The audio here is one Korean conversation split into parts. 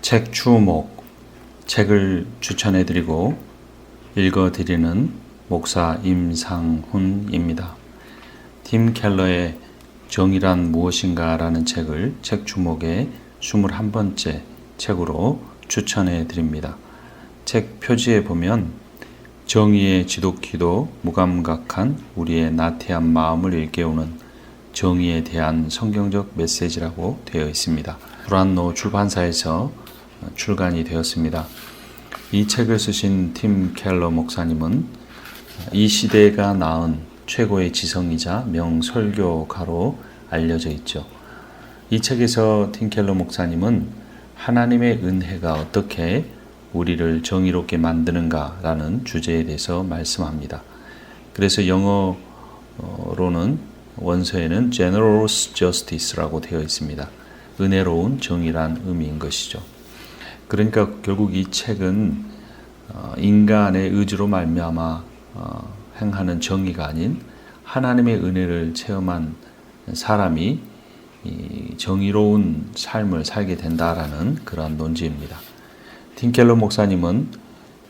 책 추목, 책을 추천해드리고 읽어드리는 목사 임상훈입니다. 팀 켈러의 정의란 무엇인가 라는 책을 책 추목의 21번째 책으로 추천해드립니다. 책 표지에 보면 정의의 지독히도 무감각한 우리의 나태한 마음을 일깨우는 정의에 대한 성경적 메시지라고 되어 있습니다. 브란노 출판사에서 출간이 되었습니다. 이 책을 쓰신 팀 켈러 목사님은 이 시대가 낳은 최고의 지성이자 명설교가로 알려져 있죠. 이 책에서 팀 켈러 목사님은 하나님의 은혜가 어떻게 우리를 정의롭게 만드는가라는 주제에 대해서 말씀합니다. 그래서 영어로는 원서에는 generous justice라고 되어 있습니다. 은혜로운 정의란 의미인 것이죠. 그러니까 결국 이 책은 인간의 의지로 말미암아 행하는 정의가 아닌 하나님의 은혜를 체험한 사람이 정의로운 삶을 살게 된다라는 그러한 논지입니다. 팀 켈러 목사님은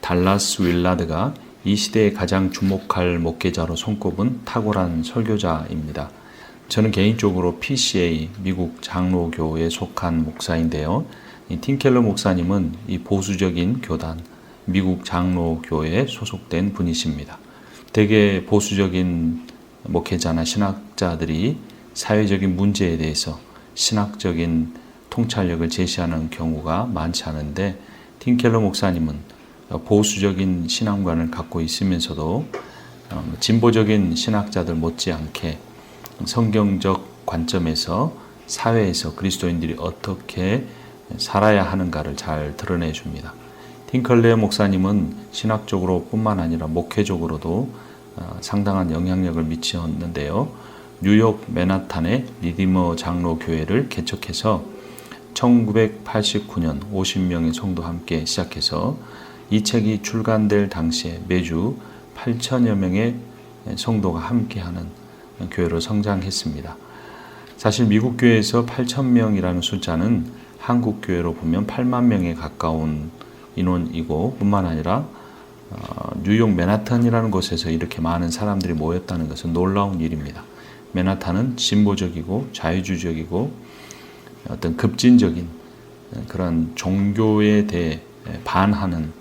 달라스 윌라드가 이 시대에 가장 주목할 목회자로 손꼽은 탁월한 설교자입니다. 저는 개인적으로 PCA 미국 장로교에 속한 목사인데요. 팀 켈러 목사님은 이 보수적인 교단 미국 장로교에 소속된 분이십니다. 대개 보수적인 목회자나 신학자들이 사회적인 문제에 대해서 신학적인 통찰력을 제시하는 경우가 많지 않은데 팀 켈러 목사님은 보수적인 신앙관을 갖고 있으면서도 진보적인 신학자들 못지않게 성경적 관점에서 사회에서 그리스도인들이 어떻게 살아야 하는가를 잘 드러내 줍니다. 팀 켈러 목사님은 신학적으로 뿐만 아니라 목회적으로도 상당한 영향력을 미쳤는데요. 뉴욕 맨하탄의 리디머 장로교회를 개척해서 1989년 50명의 성도와 함께 시작해서 이 책이 출간될 당시에 매주 8천여 명의 성도가 함께하는 교회로 성장했습니다. 사실 미국 교회에서 8,000명이라는 숫자는 한국 교회로 보면 8만 명에 가까운 인원이고 뿐만 아니라 뉴욕 맨하탄이라는 곳에서 이렇게 많은 사람들이 모였다는 것은 놀라운 일입니다. 맨하탄은 진보적이고 자유주의적이고 어떤 급진적인 그런 종교에 대해 반하는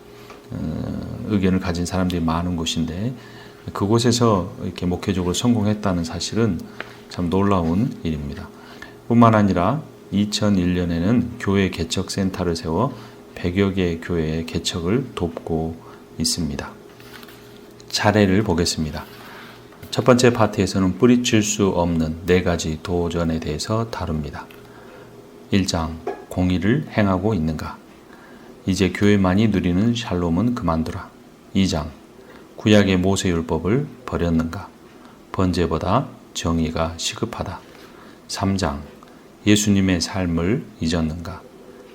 의견을 가진 사람들이 많은 곳인데 그곳에서 이렇게 목회적으로 성공했다는 사실은 참 놀라운 일입니다. 뿐만 아니라 2001년에는 교회 개척센터를 세워 100여 개의 교회의 개척을 돕고 있습니다. 차례를 보겠습니다. 첫 번째 파트에서는 뿌리칠 수 없는 4가지 도전에 대해서 다룹니다. 1장, 공의를 행하고 있는가? 이제 교회만이 누리는 샬롬은 그만두라. 2장, 구약의 모세율법을 버렸는가? 번제보다 정의가 시급하다. 3장, 예수님의 삶을 잊었는가?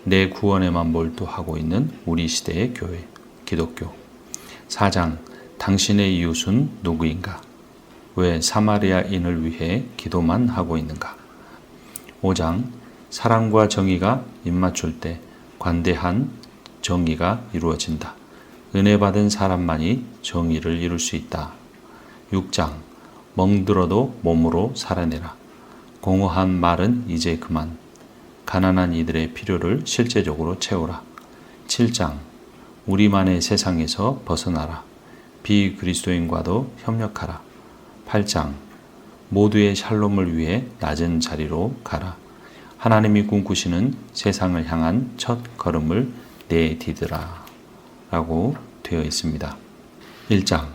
내 구원에만 몰두하고 있는 우리 시대의 교회, 기독교. 4장, 당신의 이웃은 누구인가? 왜 사마리아인을 위해 기도만 하고 있는가? 5장, 사랑과 정의가 입맞출 때 관대한 정의가 이루어진다. 은혜 받은 사람만이 정의를 이룰 수 있다. 6장, 멍들어도 몸으로 살아내라. 공허한 말은 이제 그만. 가난한 이들의 필요를 실제적으로 채우라. 7장, 우리만의 세상에서 벗어나라. 비그리스도인과도 협력하라. 8장, 모두의 샬롬을 위해 낮은 자리로 가라. 하나님이 꿈꾸시는 세상을 향한 첫 걸음을 내디드라. 라고 되어 있습니다. 1장,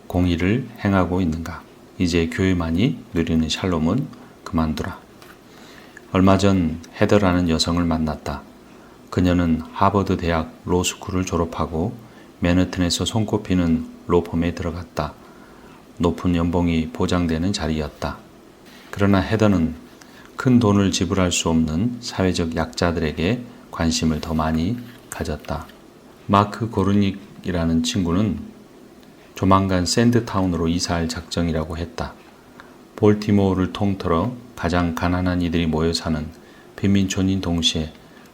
공의를 행하고 있는가? 이제 교회만이 누리는 샬롬은 그만두라. 얼마 전 헤더라는 여성을 만났다. 그녀는 하버드 대학 로스쿨을 졸업하고 맨해튼에서 손꼽히는 로펌에 들어갔다. 높은 연봉이 보장되는 자리였다. 그러나 헤더는 큰 돈을 지불할 수 없는 사회적 약자들에게 관심을 더 많이 가졌다. 마크 고르닉이라는 친구는 조만간 샌드타운으로 이사할 작정이라고 했다. 볼티모어를 통틀어 가장 가난한 이들이 모여 사는 빈민촌인 동시에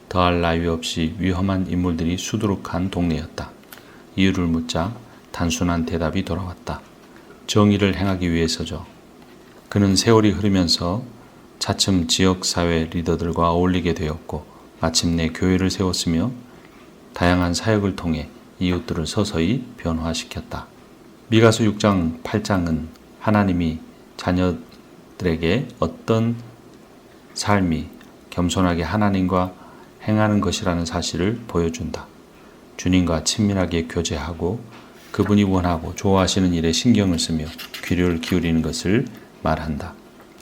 더할 나위 없이 위험한 인물들이 수두룩한 동네였다. 이유를 묻자 단순한 대답이 돌아왔다. 정의를 행하기 위해서죠. 그는 세월이 흐르면서 차츰 지역사회 리더들과 어울리게 되었고 마침내 교회를 세웠으며 다양한 사역을 통해 이웃들을 서서히 변화시켰다. 미가서 6장 8장은 하나님이 자녀들에게 어떤 삶이 겸손하게 하나님과 행하는 것이라는 사실을 보여준다. 주님과 친밀하게 교제하고 그분이 원하고 좋아하시는 일에 신경을 쓰며 귀를 기울이는 것을 말한다.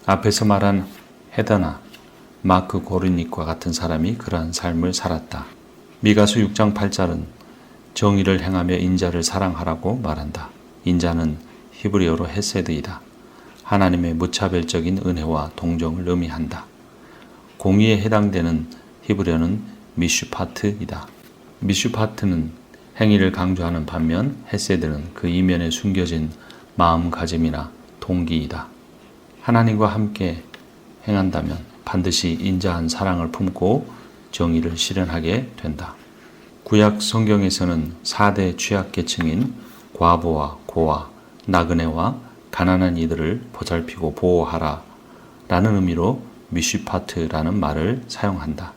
앞에서 말한 헤더나 마크 고르닉과 같은 사람이 그러한 삶을 살았다. 미가서 6장 8절은 정의를 행하며 인자를 사랑하라고 말한다. 인자는 히브리어로 헤세드이다. 하나님의 무차별적인 은혜와 동정을 의미한다. 공의에 해당되는 히브리어는 미슈파트이다. 미슈파트는 행위를 강조하는 반면 헤세드는 그 이면에 숨겨진 마음가짐이나 동기이다. 하나님과 함께 행한다면 반드시 인자한 사랑을 품고 정의를 실현하게 된다. 구약 성경에서는 4대 취약계층인 과부와 고아, 나그네와 가난한 이들을 보살피고 보호하라 라는 의미로 미슈파트라는 말을 사용한다.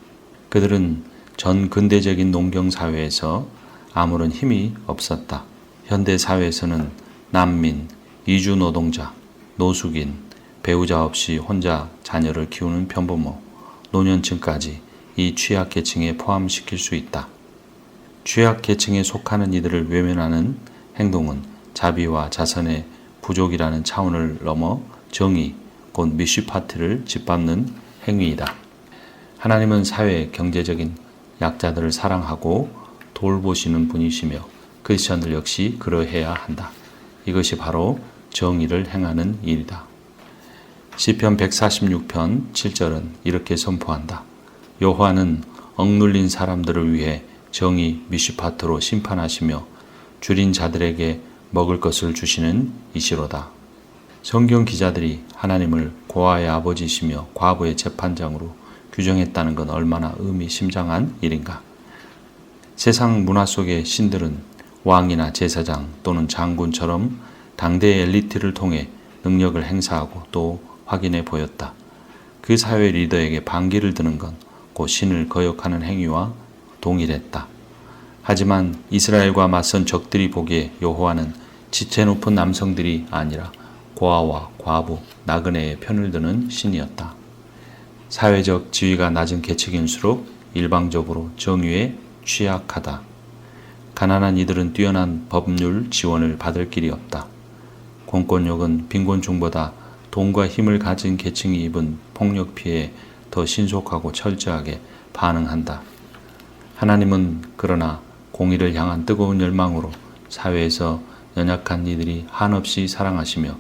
그들은 전 근대적인 농경사회에서 아무런 힘이 없었다. 현대사회에서는 난민, 이주노동자, 노숙인, 배우자 없이 혼자 자녀를 키우는 편부모, 노년층까지 이 취약계층에 포함시킬 수 있다. 취약계층에 속하는 이들을 외면하는 행동은 자비와 자선의 부족이라는 차원을 넘어 정의, 곧 미슈파트를 짓밟는 행위이다. 하나님은 사회 경제적인 약자들을 사랑하고 돌보시는 분이시며 크리스천들 역시 그러해야 한다. 이것이 바로 정의를 행하는 일이다. 시편 146편 7절은 이렇게 선포한다. 여호와는 억눌린 사람들을 위해 정의 미슈파트로 심판하시며 줄인 자들에게 먹을 것을 주시는 이시로다. 성경 기자들이 하나님을 고아의 아버지시며 과부의 재판장으로 규정했다는 건 얼마나 의미심장한 일인가. 세상 문화 속의 신들은 왕이나 제사장 또는 장군처럼 당대의 엘리트를 통해 능력을 행사하고 또 확인해 보였다. 그 사회 리더에게 반기를 드는 건 곧 신을 거역하는 행위와 동일했다. 하지만 이스라엘과 맞선 적들이 보기에 여호와는 지체 높은 남성들이 아니라 고아와 과부, 나그네의 편을 드는 신이었다. 사회적 지위가 낮은 계층일수록 일방적으로 정의에 취약하다. 가난한 이들은 뛰어난 법률 지원을 받을 길이 없다. 공권력은 빈곤층보다 돈과 힘을 가진 계층이 입은 폭력 피해에 더 신속하고 철저하게 반응한다. 하나님은 그러나 공의를 향한 뜨거운 열망으로 사회에서 연약한 이들이 한없이 사랑하시며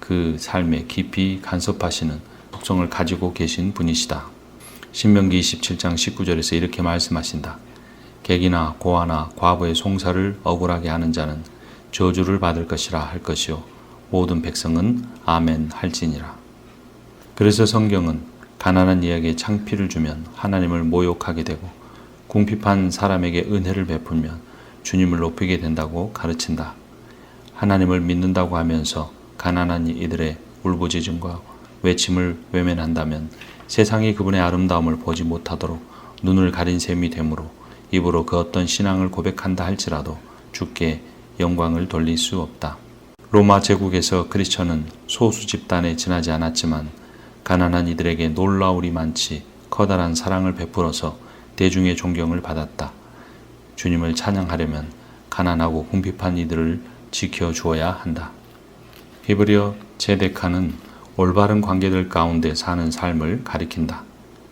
그 삶에 깊이 간섭하시는 속성을 가지고 계신 분이시다. 신명기 27장 19절에서 이렇게 말씀하신다. 객이나 고아나 과부의 송사를 억울하게 하는 자는 저주를 받을 것이라 할 것이요 모든 백성은 아멘 할지니라. 그래서 성경은 가난한 이에게 창피를 주면 하나님을 모욕하게 되고 궁핍한 사람에게 은혜를 베풀면 주님을 높이게 된다고 가르친다. 하나님을 믿는다고 하면서 가난한 이들의 울부짖음과 외침을 외면한다면 세상이 그분의 아름다움을 보지 못하도록 눈을 가린 셈이 되므로 입으로 그 어떤 신앙을 고백한다 할지라도 주께 영광을 돌릴 수 없다. 로마 제국에서 크리스천은 소수 집단에 지나지 않았지만 가난한 이들에게 놀라울이 많지 커다란 사랑을 베풀어서 대중의 존경을 받았다. 주님을 찬양하려면 가난하고 궁핍한 이들을 지켜주어야 한다. 히브리어 제데카는 올바른 관계들 가운데 사는 삶을 가리킨다.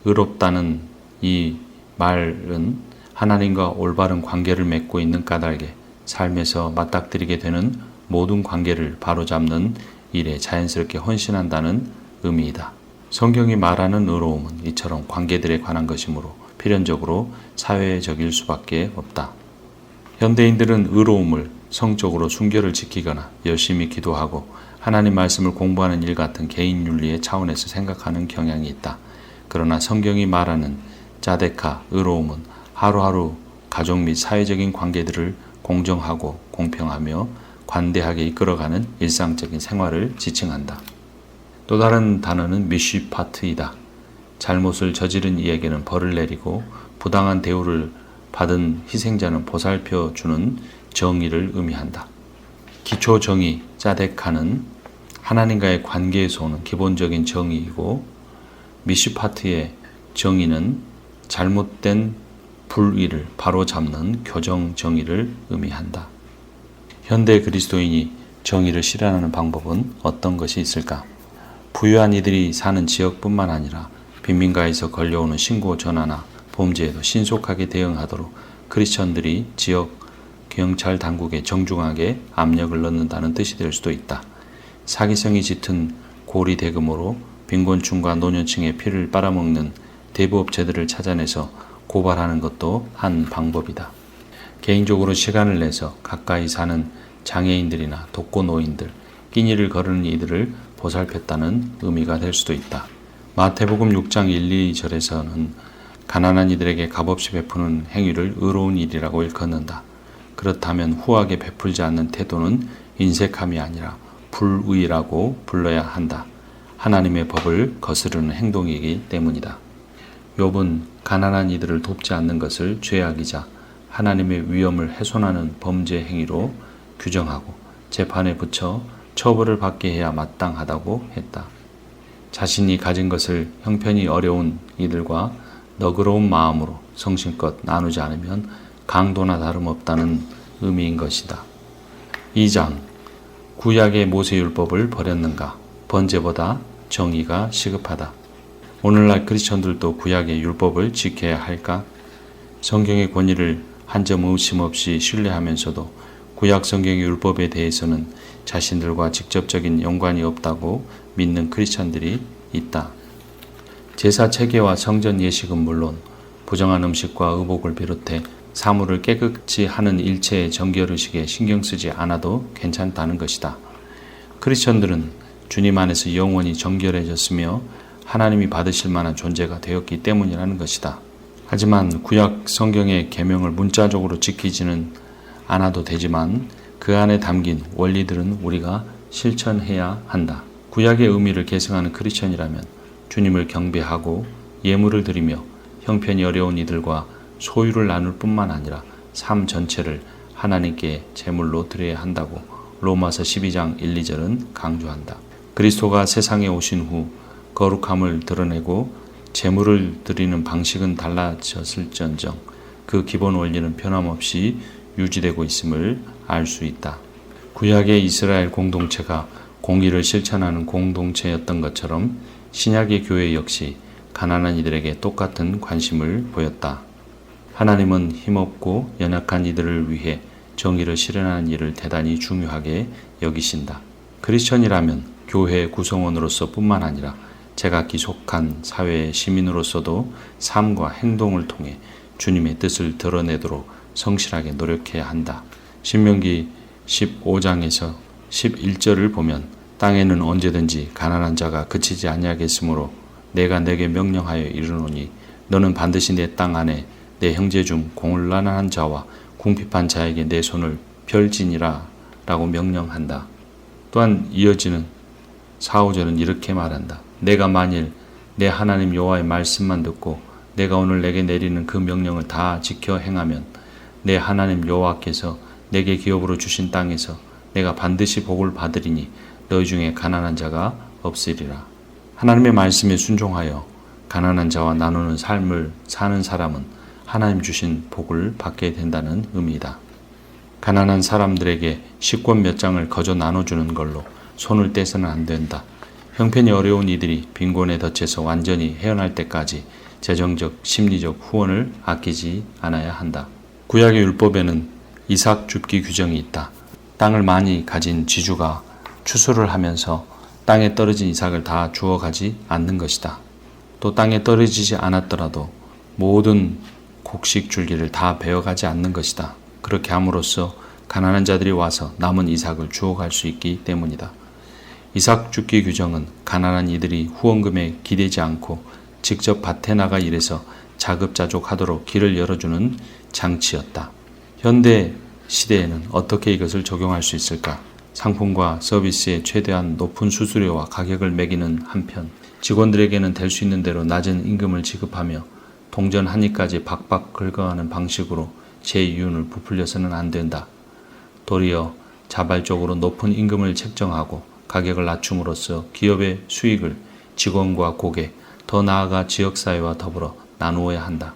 의롭다는 이 말은 하나님과 올바른 관계를 맺고 있는 까닭에 삶에서 맞닥뜨리게 되는 모든 관계를 바로잡는 일에 자연스럽게 헌신한다는 의미이다. 성경이 말하는 의로움은 이처럼 관계들에 관한 것이므로 필연적으로 사회적일 수밖에 없다. 현대인들은 의로움을 성적으로 순결을 지키거나 열심히 기도하고 하나님 말씀을 공부하는 일 같은 개인 윤리의 차원에서 생각하는 경향이 있다. 그러나 성경이 말하는 자데카, 의로움은 하루하루 가족 및 사회적인 관계들을 공정하고 공평하며 관대하게 이끌어가는 일상적인 생활을 지칭한다. 또 다른 단어는 미쉬파트이다. 잘못을 저지른 이에게는 벌을 내리고 부당한 대우를 받은 희생자는 보살펴 주는 정의를 의미한다. 기초 정의, 짜데카는 하나님과의 관계에서 오는 기본적인 정의이고, 미쉬파트의 정의는 잘못된 불의를 바로잡는 교정 정의를 의미한다. 현대 그리스도인이 정의를 실현하는 방법은 어떤 것이 있을까? 부유한 이들이 사는 지역뿐만 아니라 빈민가에서 걸려오는 신고 전화나 범죄에도 신속하게 대응하도록 크리스천들이 지역 경찰 당국에 정중하게 압력을 넣는다는 뜻이 될 수도 있다. 사기성이 짙은 고리 대금으로 빈곤층과 노년층의 피를 빨아먹는 대부업체들을 찾아내서 고발하는 것도 한 방법이다. 개인적으로 시간을 내서 가까이 사는 장애인들이나 독거노인들, 끼니를 거르는 이들을 보살폈다는 의미가 될 수도 있다. 마태복음 6장 1, 2절에서는 가난한 이들에게 값없이 베푸는 행위를 의로운 일이라고 일컫는다. 그렇다면 후하게 베풀지 않는 태도는 인색함이 아니라 불의라고 불러야 한다. 하나님의 법을 거스르는 행동이기 때문이다. 욥은 가난한 이들을 돕지 않는 것을 죄악이자 하나님의 위엄을 훼손하는 범죄 행위로 규정하고 재판에 붙여 처벌을 받게 해야 마땅하다고 했다. 자신이 가진 것을 형편이 어려운 이들과 너그러운 마음으로 성심껏 나누지 않으면 강도나 다름없다는 의미인 것이다. 2장 구약의 모세율법을 버렸는가? 번제보다 정의가 시급하다. 오늘날 크리스천들도 구약의 율법을 지켜야 할까? 성경의 권위를 한 점 의심 없이 신뢰하면서도 구약 성경의 율법에 대해서는 자신들과 직접적인 연관이 없다고 믿는 크리스천들이 있다. 제사 체계와 성전 예식은 물론 부정한 음식과 의복을 비롯해 사물을 깨끗이 하는 일체의 정결의식에 신경 쓰지 않아도 괜찮다는 것이다. 크리스천들은 주님 안에서 영원히 정결해졌으며 하나님이 받으실 만한 존재가 되었기 때문이라는 것이다. 하지만 구약 성경의 계명을 문자적으로 지키지는 않아도 되지만 그 안에 담긴 원리들은 우리가 실천해야 한다. 구약의 의미를 계승하는 크리스천이라면 주님을 경배하고 예물을 드리며 형편이 어려운 이들과 소유를 나눌 뿐만 아니라 삶 전체를 하나님께 제물로 드려야 한다고 로마서 12장 1, 2절은 강조한다. 그리스도가 세상에 오신 후 거룩함을 드러내고 제물을 드리는 방식은 달라졌을지언정 그 기본 원리는 변함없이 유지되고 있음을 알 수 있다. 구약의 이스라엘 공동체가 공의를 실천하는 공동체였던 것처럼 신약의 교회 역시 가난한 이들에게 똑같은 관심을 보였다. 하나님은 힘없고 연약한 이들을 위해 정의를 실현하는 일을 대단히 중요하게 여기신다. 크리스천이라면 교회 구성원으로서 뿐만 아니라 제각기 속한 사회의 시민으로서도 삶과 행동을 통해 주님의 뜻을 드러내도록 성실하게 노력해야 한다. 신명기 15장에서 11절을 보면 땅에는 언제든지 가난한 자가 그치지 아니하겠으므로 내가 내게 명령하여 이르노니 너는 반드시 내 땅 안에 내 형제 중 곤란한 자와 궁핍한 자에게 내 손을 펼지니라 라고 명령한다. 또한 이어지는 4, 5절은 이렇게 말한다. 내가 만일 내 하나님 여호와의 말씀만 듣고 내가 오늘 내게 내리는 그 명령을 다 지켜 행하면 내 하나님 여호와께서 내게 기업으로 주신 땅에서 내가 반드시 복을 받으리니 너희 중에 가난한 자가 없으리라. 하나님의 말씀에 순종하여 가난한 자와 나누는 삶을 사는 사람은 하나님 주신 복을 받게 된다는 의미이다. 가난한 사람들에게 식권 몇 장을 거저 나눠주는 걸로 손을 떼서는 안 된다. 형편이 어려운 이들이 빈곤에 덫에서 완전히 헤어날 때까지 재정적, 심리적 후원을 아끼지 않아야 한다. 구약의 율법에는 이삭 줍기 규정이 있다. 땅을 많이 가진 지주가 추수를 하면서 땅에 떨어진 이삭을 다 주워가지 않는 것이다. 또 땅에 떨어지지 않았더라도 모든 곡식 줄기를 다 베어가지 않는 것이다. 그렇게 함으로써 가난한 자들이 와서 남은 이삭을 주워갈 수 있기 때문이다. 이삭 줍기 규정은 가난한 이들이 후원금에 기대지 않고 직접 밭에 나가 일해서 자급자족하도록 길을 열어주는 장치였다. 현대 시대에는 어떻게 이것을 적용할 수 있을까? 상품과 서비스에 최대한 높은 수수료와 가격을 매기는 한편 직원들에게는 될 수 있는 대로 낮은 임금을 지급하며 동전 한 입까지 박박 긁어가는 방식으로 제2윤을 부풀려서는 안 된다. 도리어 자발적으로 높은 임금을 책정하고 가격을 낮춤으로써 기업의 수익을 직원과 고객, 더 나아가 지역사회와 더불어 나누어야 한다.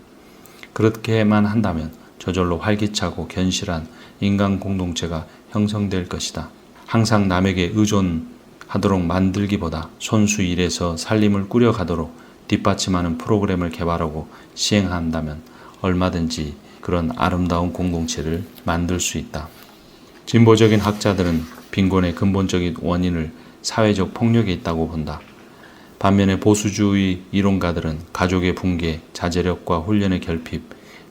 그렇게만 한다면 저절로 활기차고 견실한 인간 공동체가 형성될 것이다. 항상 남에게 의존하도록 만들기보다 손수 일해서 살림을 꾸려가도록 뒷받침하는 프로그램을 개발하고 시행한다면 얼마든지 그런 아름다운 공동체를 만들 수 있다. 진보적인 학자들은 빈곤의 근본적인 원인을 사회적 폭력에 있다고 본다. 반면에 보수주의 이론가들은 가족의 붕괴, 자제력과 훈련의 결핍,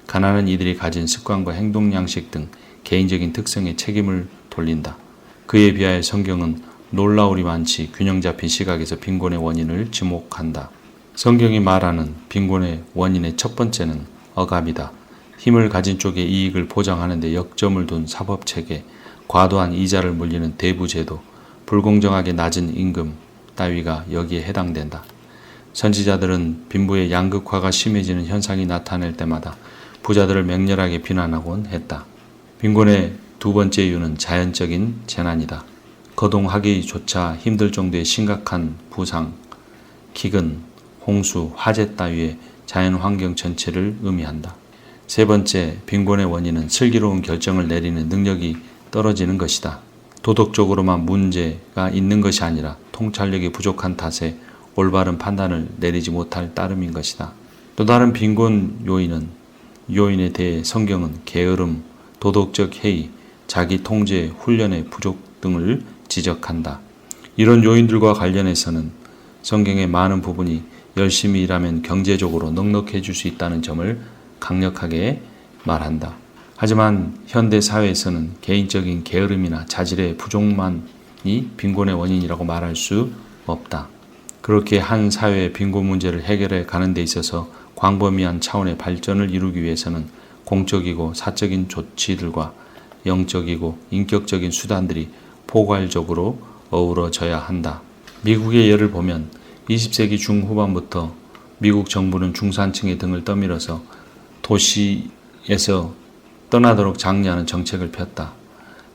가난한 이들이 가진 습관과 행동 양식 등 개인적인 특성에 책임을 돌린다. 그에 비하여 성경은 놀라우리만치 균형 잡힌 시각에서 빈곤의 원인을 지목한다. 성경이 말하는 빈곤의 원인의 첫 번째는 억압이다. 힘을 가진 쪽에 이익을 보장하는 데 역점을 둔 사법체계, 과도한 이자를 물리는 대부제도, 불공정하게 낮은 임금 따위가 여기에 해당된다. 선지자들은 빈부의 양극화가 심해지는 현상이 나타날 때마다 부자들을 맹렬하게 비난하곤 했다. 빈곤의 두 번째 이유는 자연적인 재난이다. 거동하기조차 힘들 정도의 심각한 부상, 기근, 홍수, 화재 따위의 자연환경 전체를 의미한다. 세 번째, 빈곤의 원인은 슬기로운 결정을 내리는 능력이 떨어지는 것이다. 도덕적으로만 문제가 있는 것이 아니라 통찰력이 부족한 탓에 올바른 판단을 내리지 못할 따름인 것이다. 또 다른 빈곤 요인에 대해 성경은 게으름, 도덕적 해이, 자기 통제, 훈련의 부족 등을 지적한다. 이런 요인들과 관련해서는 성경의 많은 부분이 열심히 일하면 경제적으로 넉넉해질 수 있다는 점을 강력하게 말한다. 하지만 현대 사회에서는 개인적인 게으름이나 자질의 부족만이 빈곤의 원인이라고 말할 수 없다. 그렇게 한 사회의 빈곤 문제를 해결해 가는 데 있어서 광범위한 차원의 발전을 이루기 위해서는 공적이고 사적인 조치들과 영적이고 인격적인 수단들이 포괄적으로 어우러져야 한다. 미국의 예를 보면 20세기 중후반부터 미국 정부는 중산층의 등을 떠밀어서 도시에서 떠나도록 장려하는 정책을 폈다.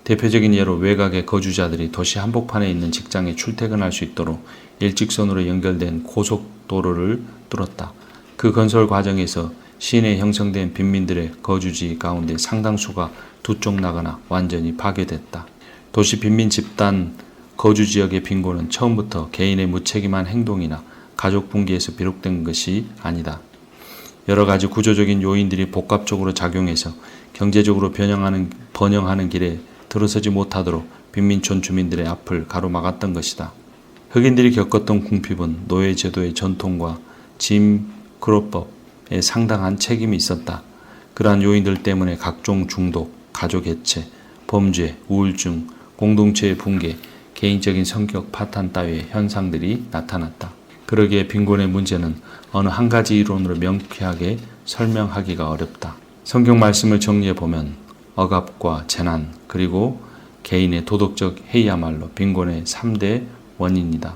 대표적인 예로 외곽의 거주자들이 도시 한복판에 있는 직장에 출퇴근할 수 있도록 일직선으로 연결된 고속도로를 뚫었다. 그 건설 과정에서 시내에 형성된 빈민들의 거주지 가운데 상당수가 두 쪽 나거나 완전히 파괴됐다. 도시 빈민 집단 거주지역의 빈곤은 처음부터 개인의 무책임한 행동이나 가족 붕괴에서 비롯된 것이 아니다. 여러 가지 구조적인 요인들이 복합적으로 작용해서 경제적으로 번영하는 길에 들어서지 못하도록 빈민촌 주민들의 앞을 가로막았던 것이다. 흑인들이 겪었던 궁핍은 노예제도의 전통과 짐 크로법에 상당한 책임이 있었다. 그러한 요인들 때문에 각종 중독, 가족 해체, 범죄, 우울증, 공동체의 붕괴, 개인적인 성격 파탄 따위의 현상들이 나타났다. 그러기에 빈곤의 문제는 어느 한 가지 이론으로 명쾌하게 설명하기가 어렵다. 성경 말씀을 정리해보면 억압과 재난 그리고 개인의 도덕적 해이야말로 빈곤의 3대 원인이다.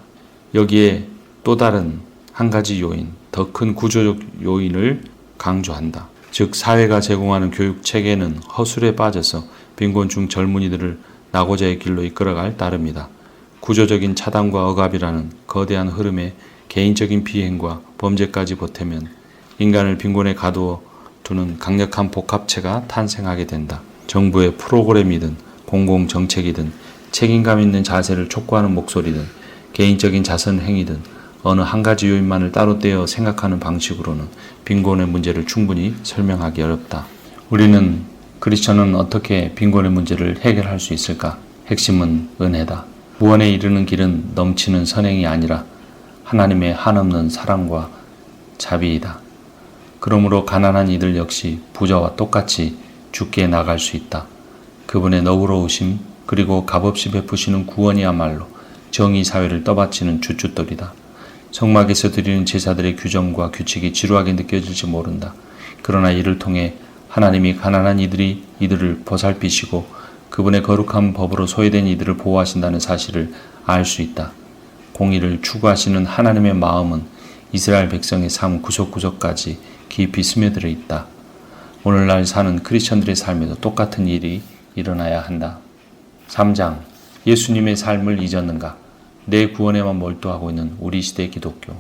여기에 또 다른 한 가지 요인, 더 큰 구조적 요인을 강조한다. 즉 사회가 제공하는 교육 체계는 허술에 빠져서 빈곤 중 젊은이들을 낙오자의 길로 이끌어갈 따름이다. 구조적인 차단과 억압이라는 거대한 흐름에 개인적인 비행과 범죄까지 보태면 인간을 빈곤에 가두어 두는 강력한 복합체가 탄생하게 된다. 정부의 프로그램이든 공공정책이든 책임감 있는 자세를 촉구하는 목소리든 개인적인 자선 행위든 어느 한 가지 요인만을 따로 떼어 생각하는 방식으로는 빈곤의 문제를 충분히 설명하기 어렵다. 우리는 크리스천은 어떻게 빈곤의 문제를 해결할 수 있을까? 핵심은 은혜다. 무언에 이르는 길은 넘치는 선행이 아니라 하나님의 한없는 사랑과 자비이다. 그러므로 가난한 이들 역시 부자와 똑같이 주께 나갈 수 있다. 그분의 너그러우심 그리고 값없이 베푸시는 구원이야말로 정의 사회를 떠받치는 주춧돌이다. 성막에서 드리는 제사들의 규정과 규칙이 지루하게 느껴질지 모른다. 그러나 이를 통해 하나님이 가난한 이들을 보살피시고 그분의 거룩한 법으로 소외된 이들을 보호하신다는 사실을 알 수 있다. 공의를 추구하시는 하나님의 마음은 이스라엘 백성의 삶 구석구석까지 깊이 스며들어 있다. 오늘날 사는 크리스천들의 삶에도 똑같은 일이 일어나야 한다. 3장. 예수님의 삶을 잊었는가? 내 구원에만 몰두하고 있는 우리 시대 기독교.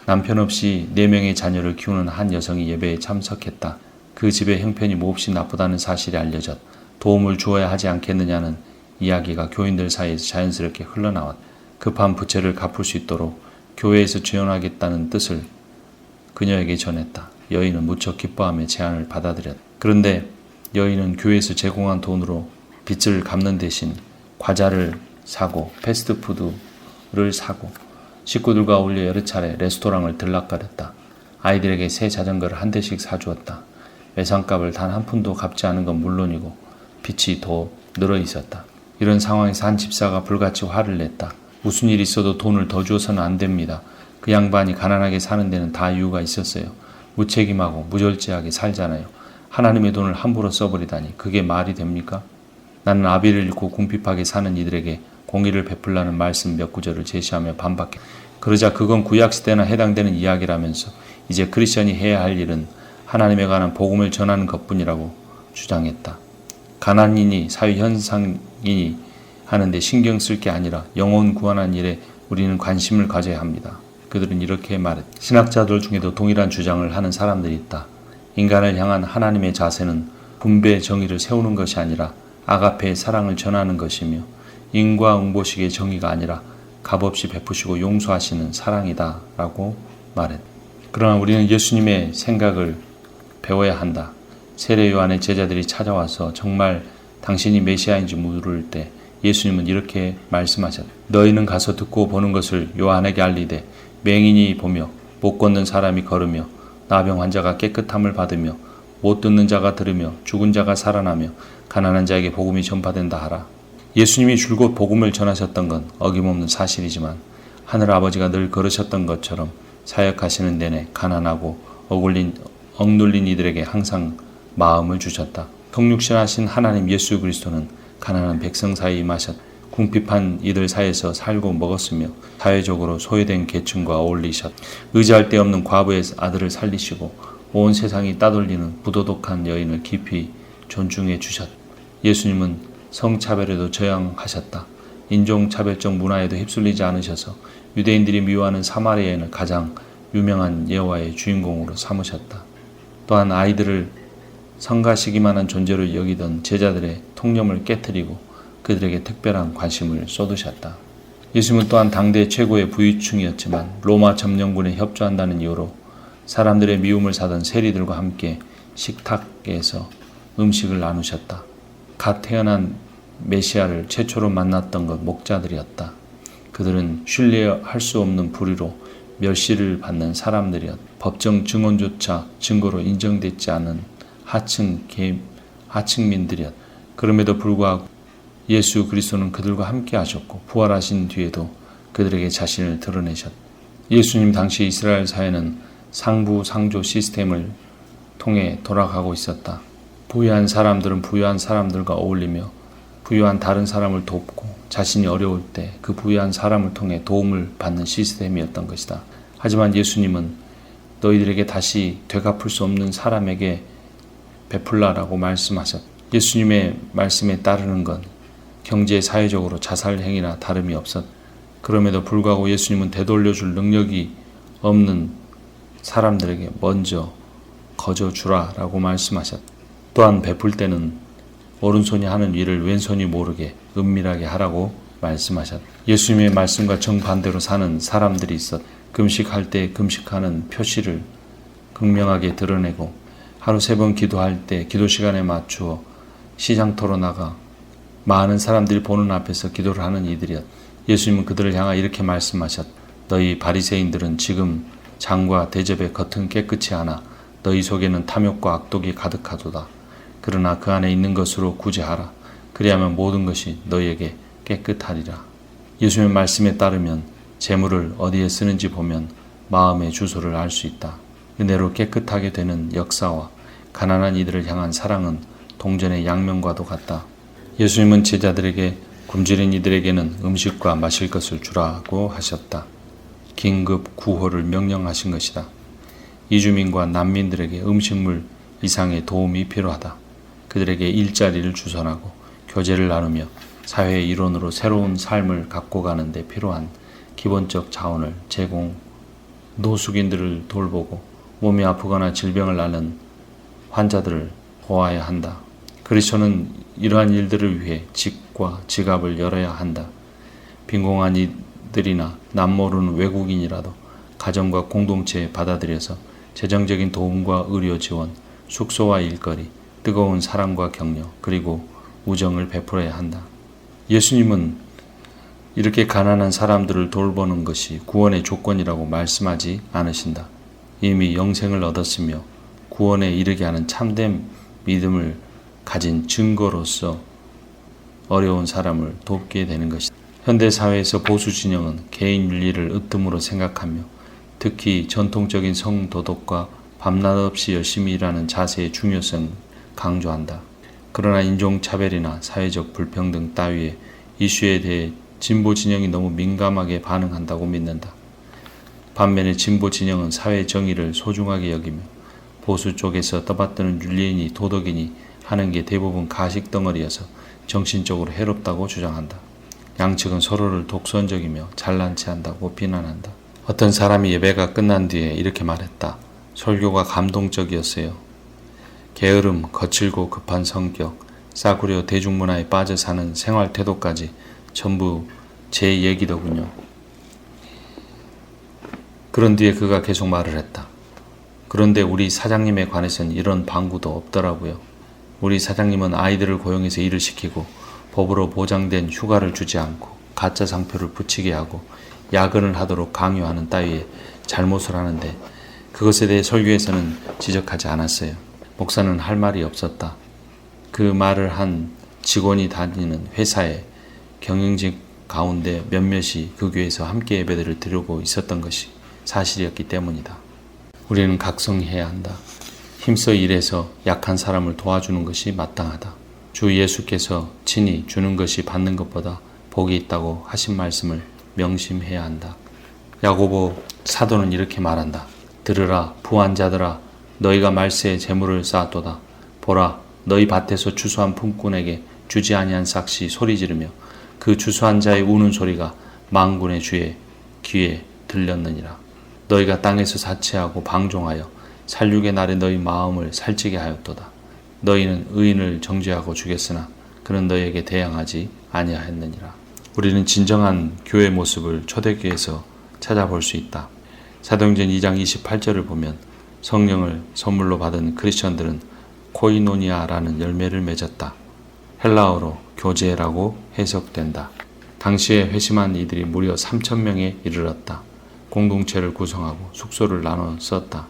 남편 없이 4명의 자녀를 키우는 한 여성이 예배에 참석했다. 그 집의 형편이 몹시 나쁘다는 사실이 알려졌. 도움을 주어야 하지 않겠느냐는 이야기가 교인들 사이에서 자연스럽게 흘러나왔. 급한 부채를 갚을 수 있도록 교회에서 지원하겠다는 뜻을 그녀에게 전했다. 여인은 무척 기뻐하며 제안을 받아들였다. 그런데 여인은 교회에서 제공한 돈으로 빚을 갚는 대신 과자를 사고 패스트푸드를 사고 식구들과 어울려 여러 차례 레스토랑을 들락거렸다. 아이들에게 새 자전거를 한 대씩 사주었다. 외상값을 단 한 푼도 갚지 않은 건 물론이고 빚이 더 늘어 있었다. 이런 상황에서 한 집사가 불같이 화를 냈다. 무슨 일 있어도 돈을 더 주어서는 안 됩니다. 그 양반이 가난하게 사는 데는 다 이유가 있었어요. 무책임하고 무절제하게 살잖아요. 하나님의 돈을 함부로 써버리다니 그게 말이 됩니까? 나는 아비를 잃고 궁핍하게 사는 이들에게 공의를 베풀라는 말씀 몇 구절을 제시하며 반박했다. 그러자 그건 구약시대나 해당되는 이야기라면서 이제 크리스천이 해야 할 일은 하나님에 관한 복음을 전하는 것뿐이라고 주장했다. 가난이니 사회현상이니 하는데 신경 쓸 게 아니라 영혼 구원한 일에 우리는 관심을 가져야 합니다. 그들은 이렇게 말했다. 신학자들 중에도 동일한 주장을 하는 사람들이 있다. 인간을 향한 하나님의 자세는 분배 정의를 세우는 것이 아니라 아가페의 사랑을 전하는 것이며 인과응보식의 정의가 아니라 값없이 베푸시고 용서하시는 사랑이다 라고 말했다. 그러나 우리는 예수님의 생각을 배워야 한다. 세례 요한의 제자들이 찾아와서 정말 당신이 메시아인지 물을 때 예수님은 이렇게 말씀하셨다. 너희는 가서 듣고 보는 것을 요한에게 알리되 맹인이 보며 못 걷는 사람이 걸으며 나병 환자가 깨끗함을 받으며 못 듣는 자가 들으며 죽은 자가 살아나며 가난한 자에게 복음이 전파된다 하라. 예수님이 줄곧 복음을 전하셨던 건 어김없는 사실이지만 하늘 아버지가 늘 걸으셨던 것처럼 사역하시는 내내 가난하고 억눌린 이들에게 항상 마음을 주셨다. 성육신하신 하나님 예수 그리스도는 가난한 백성 사이에 임하셨다. 궁핍한 이들 사이에서 살고 먹었으며 사회적으로 소외된 계층과 어울리셨다. 의지할 데 없는 과부의 아들을 살리시고 온 세상이 따돌리는 부도덕한 여인을 깊이 존중해 주셨다. 예수님은 성차별에도 저항하셨다. 인종차별적 문화에도 휩쓸리지 않으셔서 유대인들이 미워하는 사마리아인을 가장 유명한 예화의 주인공으로 삼으셨다. 또한 아이들을 성가시기만 한 존재로 여기던 제자들의 통념을 깨뜨리고 그들에게 특별한 관심을 쏟으셨다. 예수님은 또한 당대 최고의 부유층이었지만 로마 점령군에 협조한다는 이유로 사람들의 미움을 사던 세리들과 함께 식탁에서 음식을 나누셨다. 갓 태어난 메시아를 최초로 만났던 것 목자들이었다. 그들은 신뢰할 수 없는 불의로 멸시를 받는 사람들이었다. 법정 증언조차 증거로 인정되지 않은 하층민들이었다. 그럼에도 불구하고 예수 그리스도는 그들과 함께 하셨고 부활하신 뒤에도 그들에게 자신을 드러내셨다. 예수님 당시 이스라엘 사회는 상부 상조 시스템을 통해 돌아가고 있었다. 부유한 사람들은 부유한 사람들과 어울리며 부유한 다른 사람을 돕고 자신이 어려울 때 그 부유한 사람을 통해 도움을 받는 시스템이었던 것이다. 하지만 예수님은 너희들에게 다시 되갚을 수 없는 사람에게 베풀라라고 말씀하셨다. 예수님의 말씀에 따르는 건 경제 사회적으로 자살 행위나 다름이 없었다. 그럼에도 불구하고 예수님은 되돌려줄 능력이 없는 사람들에게 먼저 거저주라라고 말씀하셨다. 또한 베풀 때는 오른손이 하는 일을 왼손이 모르게 은밀하게 하라고 말씀하셨다. 예수님의 말씀과 정반대로 사는 사람들이 있었다. 금식할 때 금식하는 표시를 극명하게 드러내고 하루 3번 기도할 때 기도 시간에 맞추어 시장터로 나가 많은 사람들이 보는 앞에서 기도를 하는 이들이었다. 예수님은 그들을 향하 이렇게 말씀하셨다. 너희 바리새인들은 지금 장과 대접의 겉은 깨끗이 하나 너희 속에는 탐욕과 악독이 가득하도다. 그러나 그 안에 있는 것으로 구제하라. 그리하면 모든 것이 너희에게 깨끗하리라. 예수님의 말씀에 따르면 재물을 어디에 쓰는지 보면 마음의 주소를 알 수 있다. 은혜로 깨끗하게 되는 역사와 가난한 이들을 향한 사랑은 동전의 양면과도 같다. 예수님은 제자들에게 굶주린 이들에게는 음식과 마실 것을 주라고 하셨다. 긴급 구호를 명령하신 것이다. 이주민과 난민들에게 음식물 이상의 도움이 필요하다. 그들에게 일자리를 주선하고 교제를 나누며 사회의 일원으로 새로운 삶을 갖고 가는 데 필요한 기본적 자원을 제공, 노숙인들을 돌보고 몸이 아프거나 질병을 앓는 환자들을 보아야 한다. 그리스도는 이러한 일들을 위해 집과 지갑을 열어야 한다. 빈곤한 이들이나 남모르는 외국인이라도 가정과 공동체에 받아들여서 재정적인 도움과 의료 지원, 숙소와 일거리, 뜨거운 사랑과 격려, 그리고 우정을 베풀어야 한다. 예수님은 이렇게 가난한 사람들을 돌보는 것이 구원의 조건이라고 말씀하지 않으신다. 이미 영생을 얻었으며 구원에 이르게 하는 참된 믿음을 가진 증거로서 어려운 사람을 돕게 되는 것이다. 현대사회에서 보수 진영은 개인 윤리를 으뜸으로 생각하며 특히 전통적인 성도덕과 밤낮 없이 열심히 일하는 자세의 중요성을 강조한다. 그러나 인종차별이나 사회적 불평등 따위의 이슈에 대해 진보 진영이 너무 민감하게 반응한다고 믿는다. 반면에 진보 진영은 사회 정의를 소중하게 여기며 보수 쪽에서 떠받드는 윤리인이 도덕인이 하는 게 대부분 가식덩어리여서 정신적으로 해롭다고 주장한다. 양측은 서로를 독선적이며 잘난 체 한다고 비난한다. 어떤 사람이 예배가 끝난 뒤에 이렇게 말했다. 설교가 감동적이었어요. 게으름, 거칠고 급한 성격, 싸구려 대중문화에 빠져 사는 생활 태도까지 전부 제 얘기더군요. 그런 뒤에 그가 계속 말을 했다. 그런데 우리 사장님에 관해서는 이런 방구도 없더라고요. 우리 사장님은 아이들을 고용해서 일을 시키고 법으로 보장된 휴가를 주지 않고 가짜 상표를 붙이게 하고 야근을 하도록 강요하는 따위의 잘못을 하는데 그것에 대해 설교에서는 지적하지 않았어요. 목사는 할 말이 없었다. 그 말을 한 직원이 다니는 회사의 경영진 가운데 몇몇이 그 교회에서 함께 예배들을 드리고 있었던 것이 사실이었기 때문이다. 우리는 각성해야 한다. 힘써 일해서 약한 사람을 도와주는 것이 마땅하다. 주 예수께서 친히 주는 것이 받는 것보다 복이 있다고 하신 말씀을 명심해야 한다. 야고보 사도는 이렇게 말한다. 들으라 부한 자들아 너희가 말세에 재물을 쌓았도다. 보라 너희 밭에서 추수한 품꾼에게 주지 아니한 삭시 소리 지르며 그 추수한 자의 우는 소리가 만군의 주의 귀에 들렸느니라. 너희가 땅에서 사치하고 방종하여 살육의 날에 너희 마음을 살찌게 하였도다. 너희는 의인을 정죄하고 죽였으나 그는 너희에게 대항하지 아니하였느니라. 우리는 진정한 교회 모습을 초대교회에서 찾아볼 수 있다. 사도행전 2장 28절을 보면 성령을 선물로 받은 크리스천들은 코이노니아라는 열매를 맺었다. 헬라어로 교제라고 해석된다. 당시에 회심한 이들이 무려 3,000명에 이르렀다. 공동체를 구성하고 숙소를 나눠 썼다.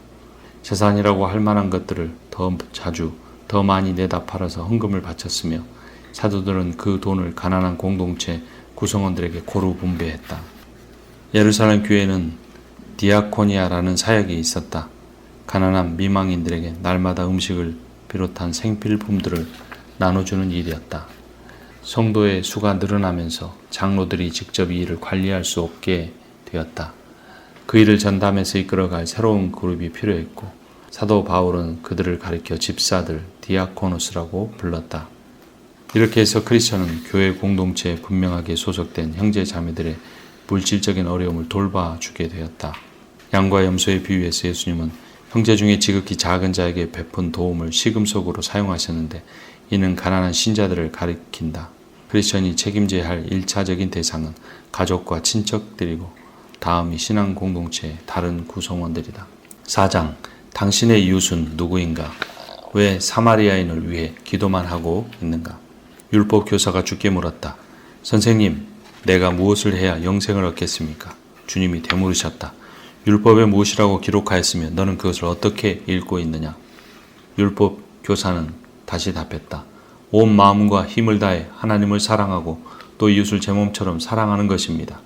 재산이라고 할 만한 것들을 더 자주 더 많이 내다 팔아서 헌금을 바쳤으며 사도들은 그 돈을 가난한 공동체 구성원들에게 고루 분배했다. 예루살렘 교회는 디아코니아라는 사역이 있었다. 가난한 미망인들에게 날마다 음식을 비롯한 생필품들을 나눠주는 일이었다. 성도의 수가 늘어나면서 장로들이 직접 이 일을 관리할 수 없게 되었다. 그 일을 전담해서 이끌어갈 새로운 그룹이 필요했고 사도 바울은 그들을 가리켜 집사들 디아코노스라고 불렀다. 이렇게 해서 크리스천은 교회 공동체에 분명하게 소속된 형제 자매들의 물질적인 어려움을 돌봐주게 되었다. 양과 염소의 비유에서 예수님은 형제 중에 지극히 작은 자에게 베푼 도움을 시금석으로 사용하셨는데 이는 가난한 신자들을 가리킨다. 크리스천이 책임져야 할 1차적인 대상은 가족과 친척들이고 다음이 신앙 공동체의 다른 구성원들이다. 4장 당신의 이웃은 누구인가? 왜 사마리아인을 위해 기도만 하고 있는가? 율법 교사가 주께 물었다. 선생님, 내가 무엇을 해야 영생을 얻겠습니까? 주님이 되물으셨다. 율법에 무엇이라고 기록하였으며 너는 그것을 어떻게 읽고 있느냐? 율법 교사는 다시 답했다. 온 마음과 힘을 다해 하나님을 사랑하고 또 이웃을 제 몸처럼 사랑하는 것입니다.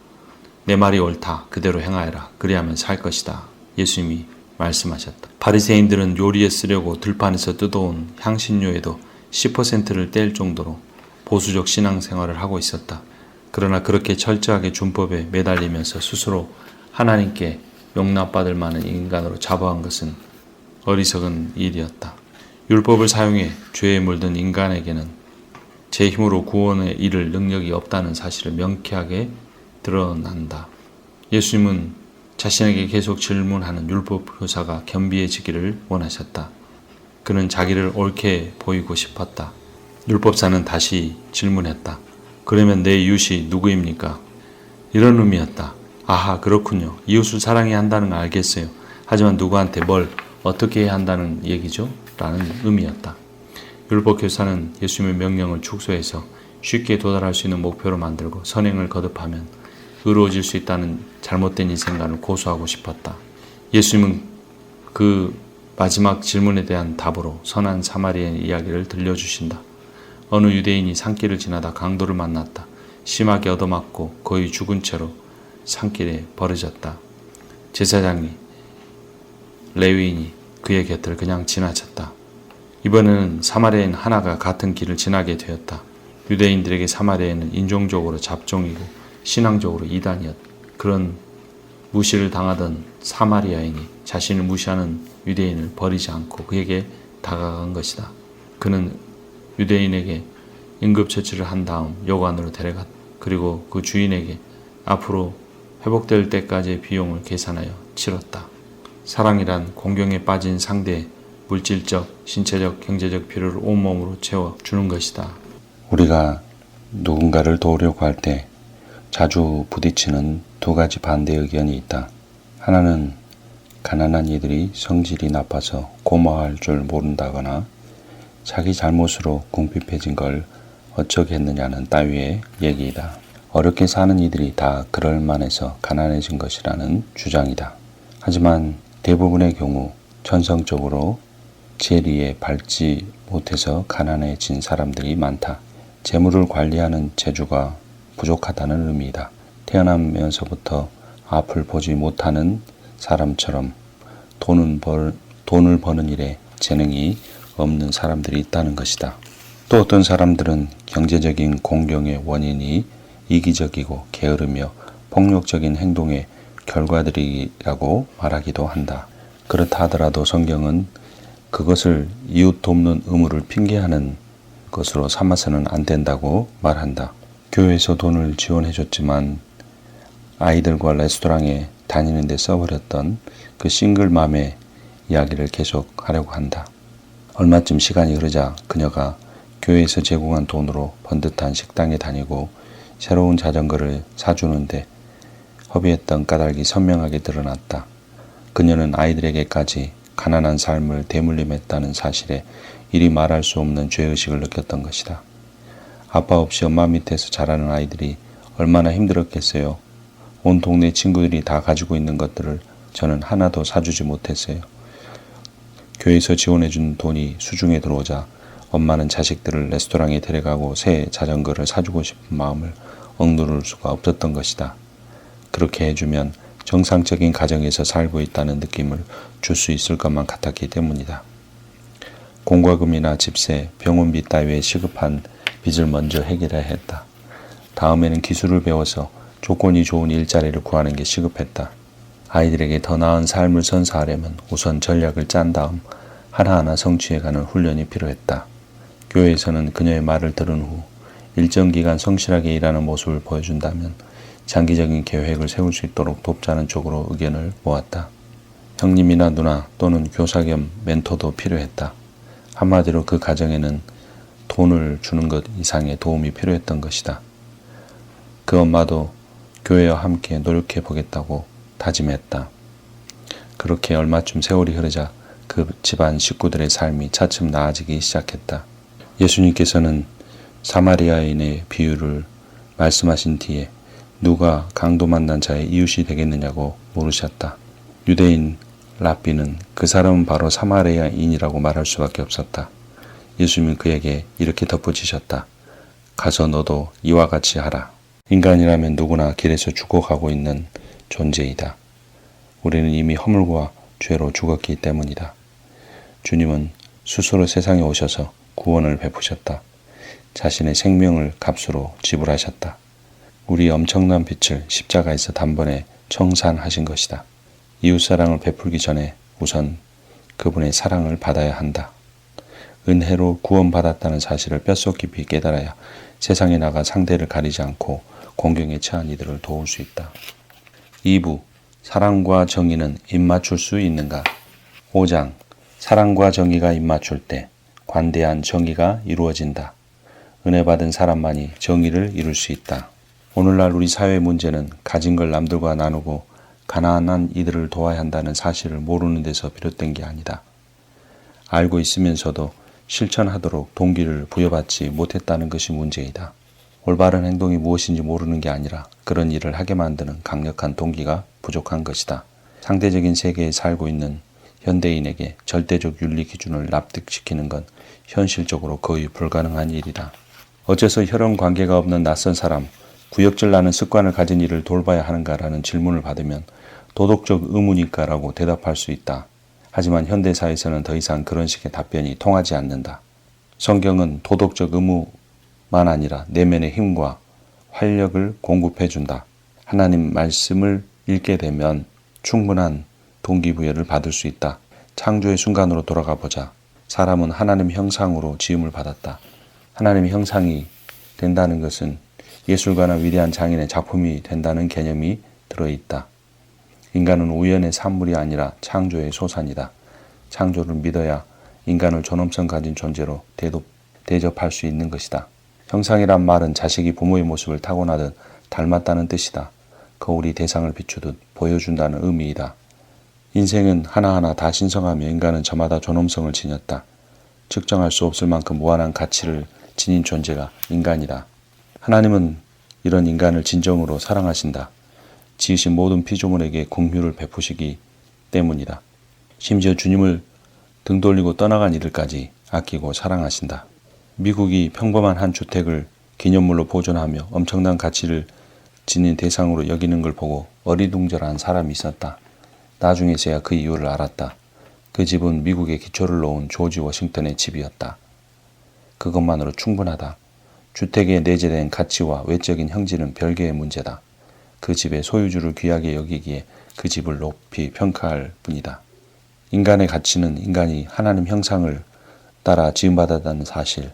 내 말이 옳다. 그대로 행하여라. 그리하면 살 것이다. 예수님이 말씀하셨다. 바리새인들은 요리에 쓰려고 들판에서 뜯어온 향신료에도 10%를 뗄 정도로 보수적 신앙생활을 하고 있었다. 그러나 그렇게 철저하게 준법에 매달리면서 스스로 하나님께 용납받을 만한 인간으로 자부한 것은 어리석은 일이었다. 율법을 사용해 죄에 물든 인간에게는 제 힘으로 구원에 이를 능력이 없다는 사실을 명쾌하게 드러난다. 예수님은 자신에게 계속 질문하는 율법 교사가 겸비해지기를 원하셨다. 그는 자기를 옳게 보이고 싶었다. 율법사는 다시 질문했다. 그러면 내 이웃이 누구입니까? 이런 의미였다. 아하, 그렇군요. 이웃을 사랑해야 한다는 걸 알겠어요. 하지만 누구한테 뭘 어떻게 해야 한다는 얘기죠? 라는 의미였다. 율법 교사는 예수님의 명령을 축소해서 쉽게 도달할 수 있는 목표로 만들고 선행을 거듭하면 의로워질 수 있다는 잘못된 인생관을 고수하고 싶었다. 예수님은 그 마지막 질문에 대한 답으로 선한 사마리아인 이야기를 들려주신다. 어느 유대인이 산길을 지나다 강도를 만났다. 심하게 얻어맞고 거의 죽은 채로 산길에 버려졌다. 제사장이 레위인이 그의 곁을 그냥 지나쳤다. 이번에는 사마리아인 하나가 같은 길을 지나게 되었다. 유대인들에게 사마리아인은 인종적으로 잡종이고 신앙적으로 이단이었다. 그런 무시를 당하던 사마리아인이 자신을 무시하는 유대인을 버리지 않고 그에게 다가간 것이다. 그는 유대인에게 응급처치를 한 다음 요관으로 데려갔다. 그리고 그 주인에게 앞으로 회복될 때까지의 비용을 계산하여 치렀다. 사랑이란 공경에 빠진 상대의 물질적, 신체적, 경제적 필요를 온몸으로 채워주는 것이다. 우리가 누군가를 도우려고 할 때 자주 부딪히는 두 가지 반대 의견이 있다. 하나는 가난한 이들이 성질이 나빠서 고마워할 줄 모른다거나 자기 잘못으로 궁핍해진 걸 어쩌겠느냐는 따위의 얘기이다. 어렵게 사는 이들이 다 그럴만해서 가난해진 것이라는 주장이다. 하지만 대부분의 경우 천성적으로 재리에 밟지 못해서 가난해진 사람들이 많다. 재물을 관리하는 재주가 부족하다는 의미이다. 태어나면서부터 앞을 보지 못하는 사람처럼 돈을 버는 일에 재능이 없는 사람들이 있다는 것이다. 또 어떤 사람들은 경제적인 공경의 원인이 이기적이고 게으르며 폭력적인 행동의 결과들이라고 말하기도 한다. 그렇다 하더라도 성경은 그것을 이웃 돕는 의무를 핑계하는 것으로 삼아서는 안 된다고 말한다. 교회에서 돈을 지원해줬지만 아이들과 레스토랑에 다니는 데 써버렸던 그 싱글맘의 이야기를 계속 하려고 한다. 얼마쯤 시간이 흐르자 그녀가 교회에서 제공한 돈으로 번듯한 식당에 다니고 새로운 자전거를 사주는데 허비했던 까닭이 선명하게 드러났다. 그녀는 아이들에게까지 가난한 삶을 대물림했다는 사실에 이리 말할 수 없는 죄의식을 느꼈던 것이다. 아빠 없이 엄마 밑에서 자라는 아이들이 얼마나 힘들었겠어요. 온 동네 친구들이 다 가지고 있는 것들을 저는 하나도 사주지 못했어요. 교회에서 지원해준 돈이 수중에 들어오자 엄마는 자식들을 레스토랑에 데려가고 새 자전거를 사주고 싶은 마음을 억누를 수가 없었던 것이다. 그렇게 해주면 정상적인 가정에서 살고 있다는 느낌을 줄 수 있을 것만 같았기 때문이다. 공과금이나 집세, 병원비 따위의 시급한 빚을 먼저 해결해야 했다. 다음에는 기술을 배워서 조건이 좋은 일자리를 구하는 게 시급했다. 아이들에게 더 나은 삶을 선사하려면 우선 전략을 짠 다음 하나하나 성취해가는 훈련이 필요했다. 교회에서는 그녀의 말을 들은 후 일정 기간 성실하게 일하는 모습을 보여준다면 장기적인 계획을 세울 수 있도록 돕자는 쪽으로 의견을 모았다. 형님이나 누나 또는 교사 겸 멘토도 필요했다. 한마디로 그 가정에는 돈을 주는 것 이상의 도움이 필요했던 것이다. 그 엄마도 교회와 함께 노력해 보겠다고 다짐했다. 그렇게 얼마쯤 세월이 흐르자 그 집안 식구들의 삶이 차츰 나아지기 시작했다. 예수님께서는 사마리아인의 비유를 말씀하신 뒤에 누가 강도 만난 자의 이웃이 되겠느냐고 물으셨다. 유대인 랍비는 그 사람은 바로 사마리아인이라고 말할 수밖에 없었다. 예수님은 그에게 이렇게 덧붙이셨다. 가서 너도 이와 같이 하라. 인간이라면 누구나 길에서 죽어가고 있는 존재이다. 우리는 이미 허물과 죄로 죽었기 때문이다. 주님은 스스로 세상에 오셔서 구원을 베푸셨다. 자신의 생명을 값으로 지불하셨다. 우리의 엄청난 빛을 십자가에서 단번에 청산하신 것이다. 이웃사랑을 베풀기 전에 우선 그분의 사랑을 받아야 한다. 은혜로 구원받았다는 사실을 뼛속 깊이 깨달아야 세상에 나가 상대를 가리지 않고 공경에 처한 이들을 도울 수 있다. 2부 사랑과 정의는 입맞출 수 있는가? 5장 사랑과 정의가 입맞출 때 관대한 정의가 이루어진다. 은혜 받은 사람만이 정의를 이룰 수 있다. 오늘날 우리 사회의 문제는 가진 걸 남들과 나누고 가난한 이들을 도와야 한다는 사실을 모르는 데서 비롯된 게 아니다. 알고 있으면서도 실천하도록 동기를 부여받지 못했다는 것이 문제이다. 올바른 행동이 무엇인지 모르는 게 아니라 그런 일을 하게 만드는 강력한 동기가 부족한 것이다. 상대적인 세계에 살고 있는 현대인에게 절대적 윤리 기준을 납득시키는 건 현실적으로 거의 불가능한 일이다. 어째서 혈연 관계가 없는 낯선 사람, 구역질 나는 습관을 가진 이를 돌봐야 하는가라는 질문을 받으면 도덕적 의무니까라고 대답할 수 있다. 하지만 현대사에서는 더 이상 그런 식의 답변이 통하지 않는다. 성경은 도덕적 의무만 아니라 내면의 힘과 활력을 공급해준다. 하나님 말씀을 읽게 되면 충분한 동기부여를 받을 수 있다. 창조의 순간으로 돌아가 보자. 사람은 하나님 형상으로 지음을 받았다. 하나님 형상이 된다는 것은 예술가나 위대한 장인의 작품이 된다는 개념이 들어있다. 인간은 우연의 산물이 아니라 창조의 소산이다. 창조를 믿어야 인간을 존엄성 가진 존재로 대접할 수 있는 것이다. 형상이란 말은 자식이 부모의 모습을 타고나듯 닮았다는 뜻이다. 거울이 대상을 비추듯 보여준다는 의미이다. 인생은 하나하나 다 신성하며 인간은 저마다 존엄성을 지녔다. 측정할 수 없을 만큼 무한한 가치를 지닌 존재가 인간이다. 하나님은 이런 인간을 진정으로 사랑하신다. 지으신 모든 피조물에게 긍휼을 베푸시기 때문이다. 심지어 주님을 등 돌리고 떠나간 이들까지 아끼고 사랑하신다. 미국이 평범한 한 주택을 기념물로 보존하며 엄청난 가치를 지닌 대상으로 여기는 걸 보고 어리둥절한 사람이 있었다. 나중에서야 그 이유를 알았다. 그 집은 미국의 기초를 놓은 조지 워싱턴의 집이었다. 그것만으로 충분하다. 주택에 내재된 가치와 외적인 형질은 별개의 문제다. 그 집의 소유주를 귀하게 여기기에 그 집을 높이 평가할 뿐이다. 인간의 가치는 인간이 하나님 형상을 따라 지음받았다는 사실,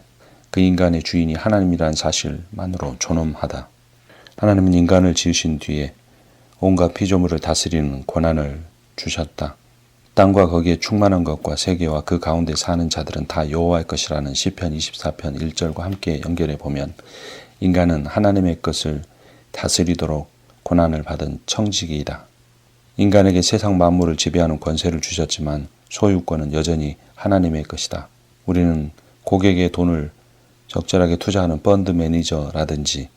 그 인간의 주인이 하나님이라는 사실만으로 존엄하다. 하나님은 인간을 지으신 뒤에 온갖 피조물을 다스리는 권한을 주셨다. 땅과 거기에 충만한 것과 세계와 그 가운데 사는 자들은 다 여호와의 것이라는 시편 24편 1절과 함께 연결해 보면 인간은 하나님의 것을 다스리도록 권한을 받은 청지기이다. 인간에게 세상 만물을 지배하는 권세를 주셨지만 소유권은 여전히 하나님의 것이다. 우리는 고객의 돈을 적절하게 투자하는 펀드 매니저라든지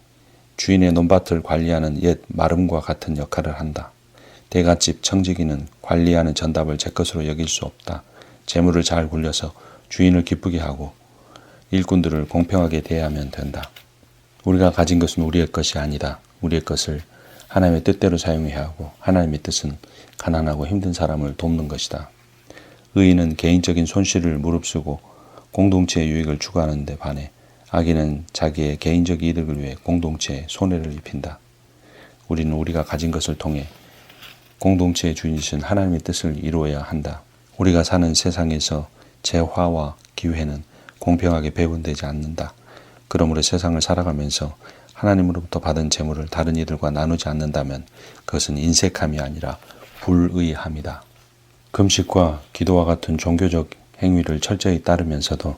주인의 논밭을 관리하는 옛 마름과 같은 역할을 한다. 대갓집 청지기는 관리하는 전답을 제 것으로 여길 수 없다. 재물을 잘 굴려서 주인을 기쁘게 하고 일꾼들을 공평하게 대하면 된다. 우리가 가진 것은 우리의 것이 아니다. 우리의 것을 하나님의 뜻대로 사용해야 하고 하나님의 뜻은 가난하고 힘든 사람을 돕는 것이다. 의인은 개인적인 손실을 무릅쓰고 공동체의 유익을 추구하는 데 반해 악인은 자기의 개인적 이득을 위해 공동체에 손해를 입힌다. 우리는 우리가 가진 것을 통해 공동체의 주인이신 하나님의 뜻을 이루어야 한다. 우리가 사는 세상에서 재화와 기회는 공평하게 배분되지 않는다. 그러므로 세상을 살아가면서 하나님으로부터 받은 재물을 다른 이들과 나누지 않는다면 그것은 인색함이 아니라 불의함이다. 금식과 기도와 같은 종교적 행위를 철저히 따르면서도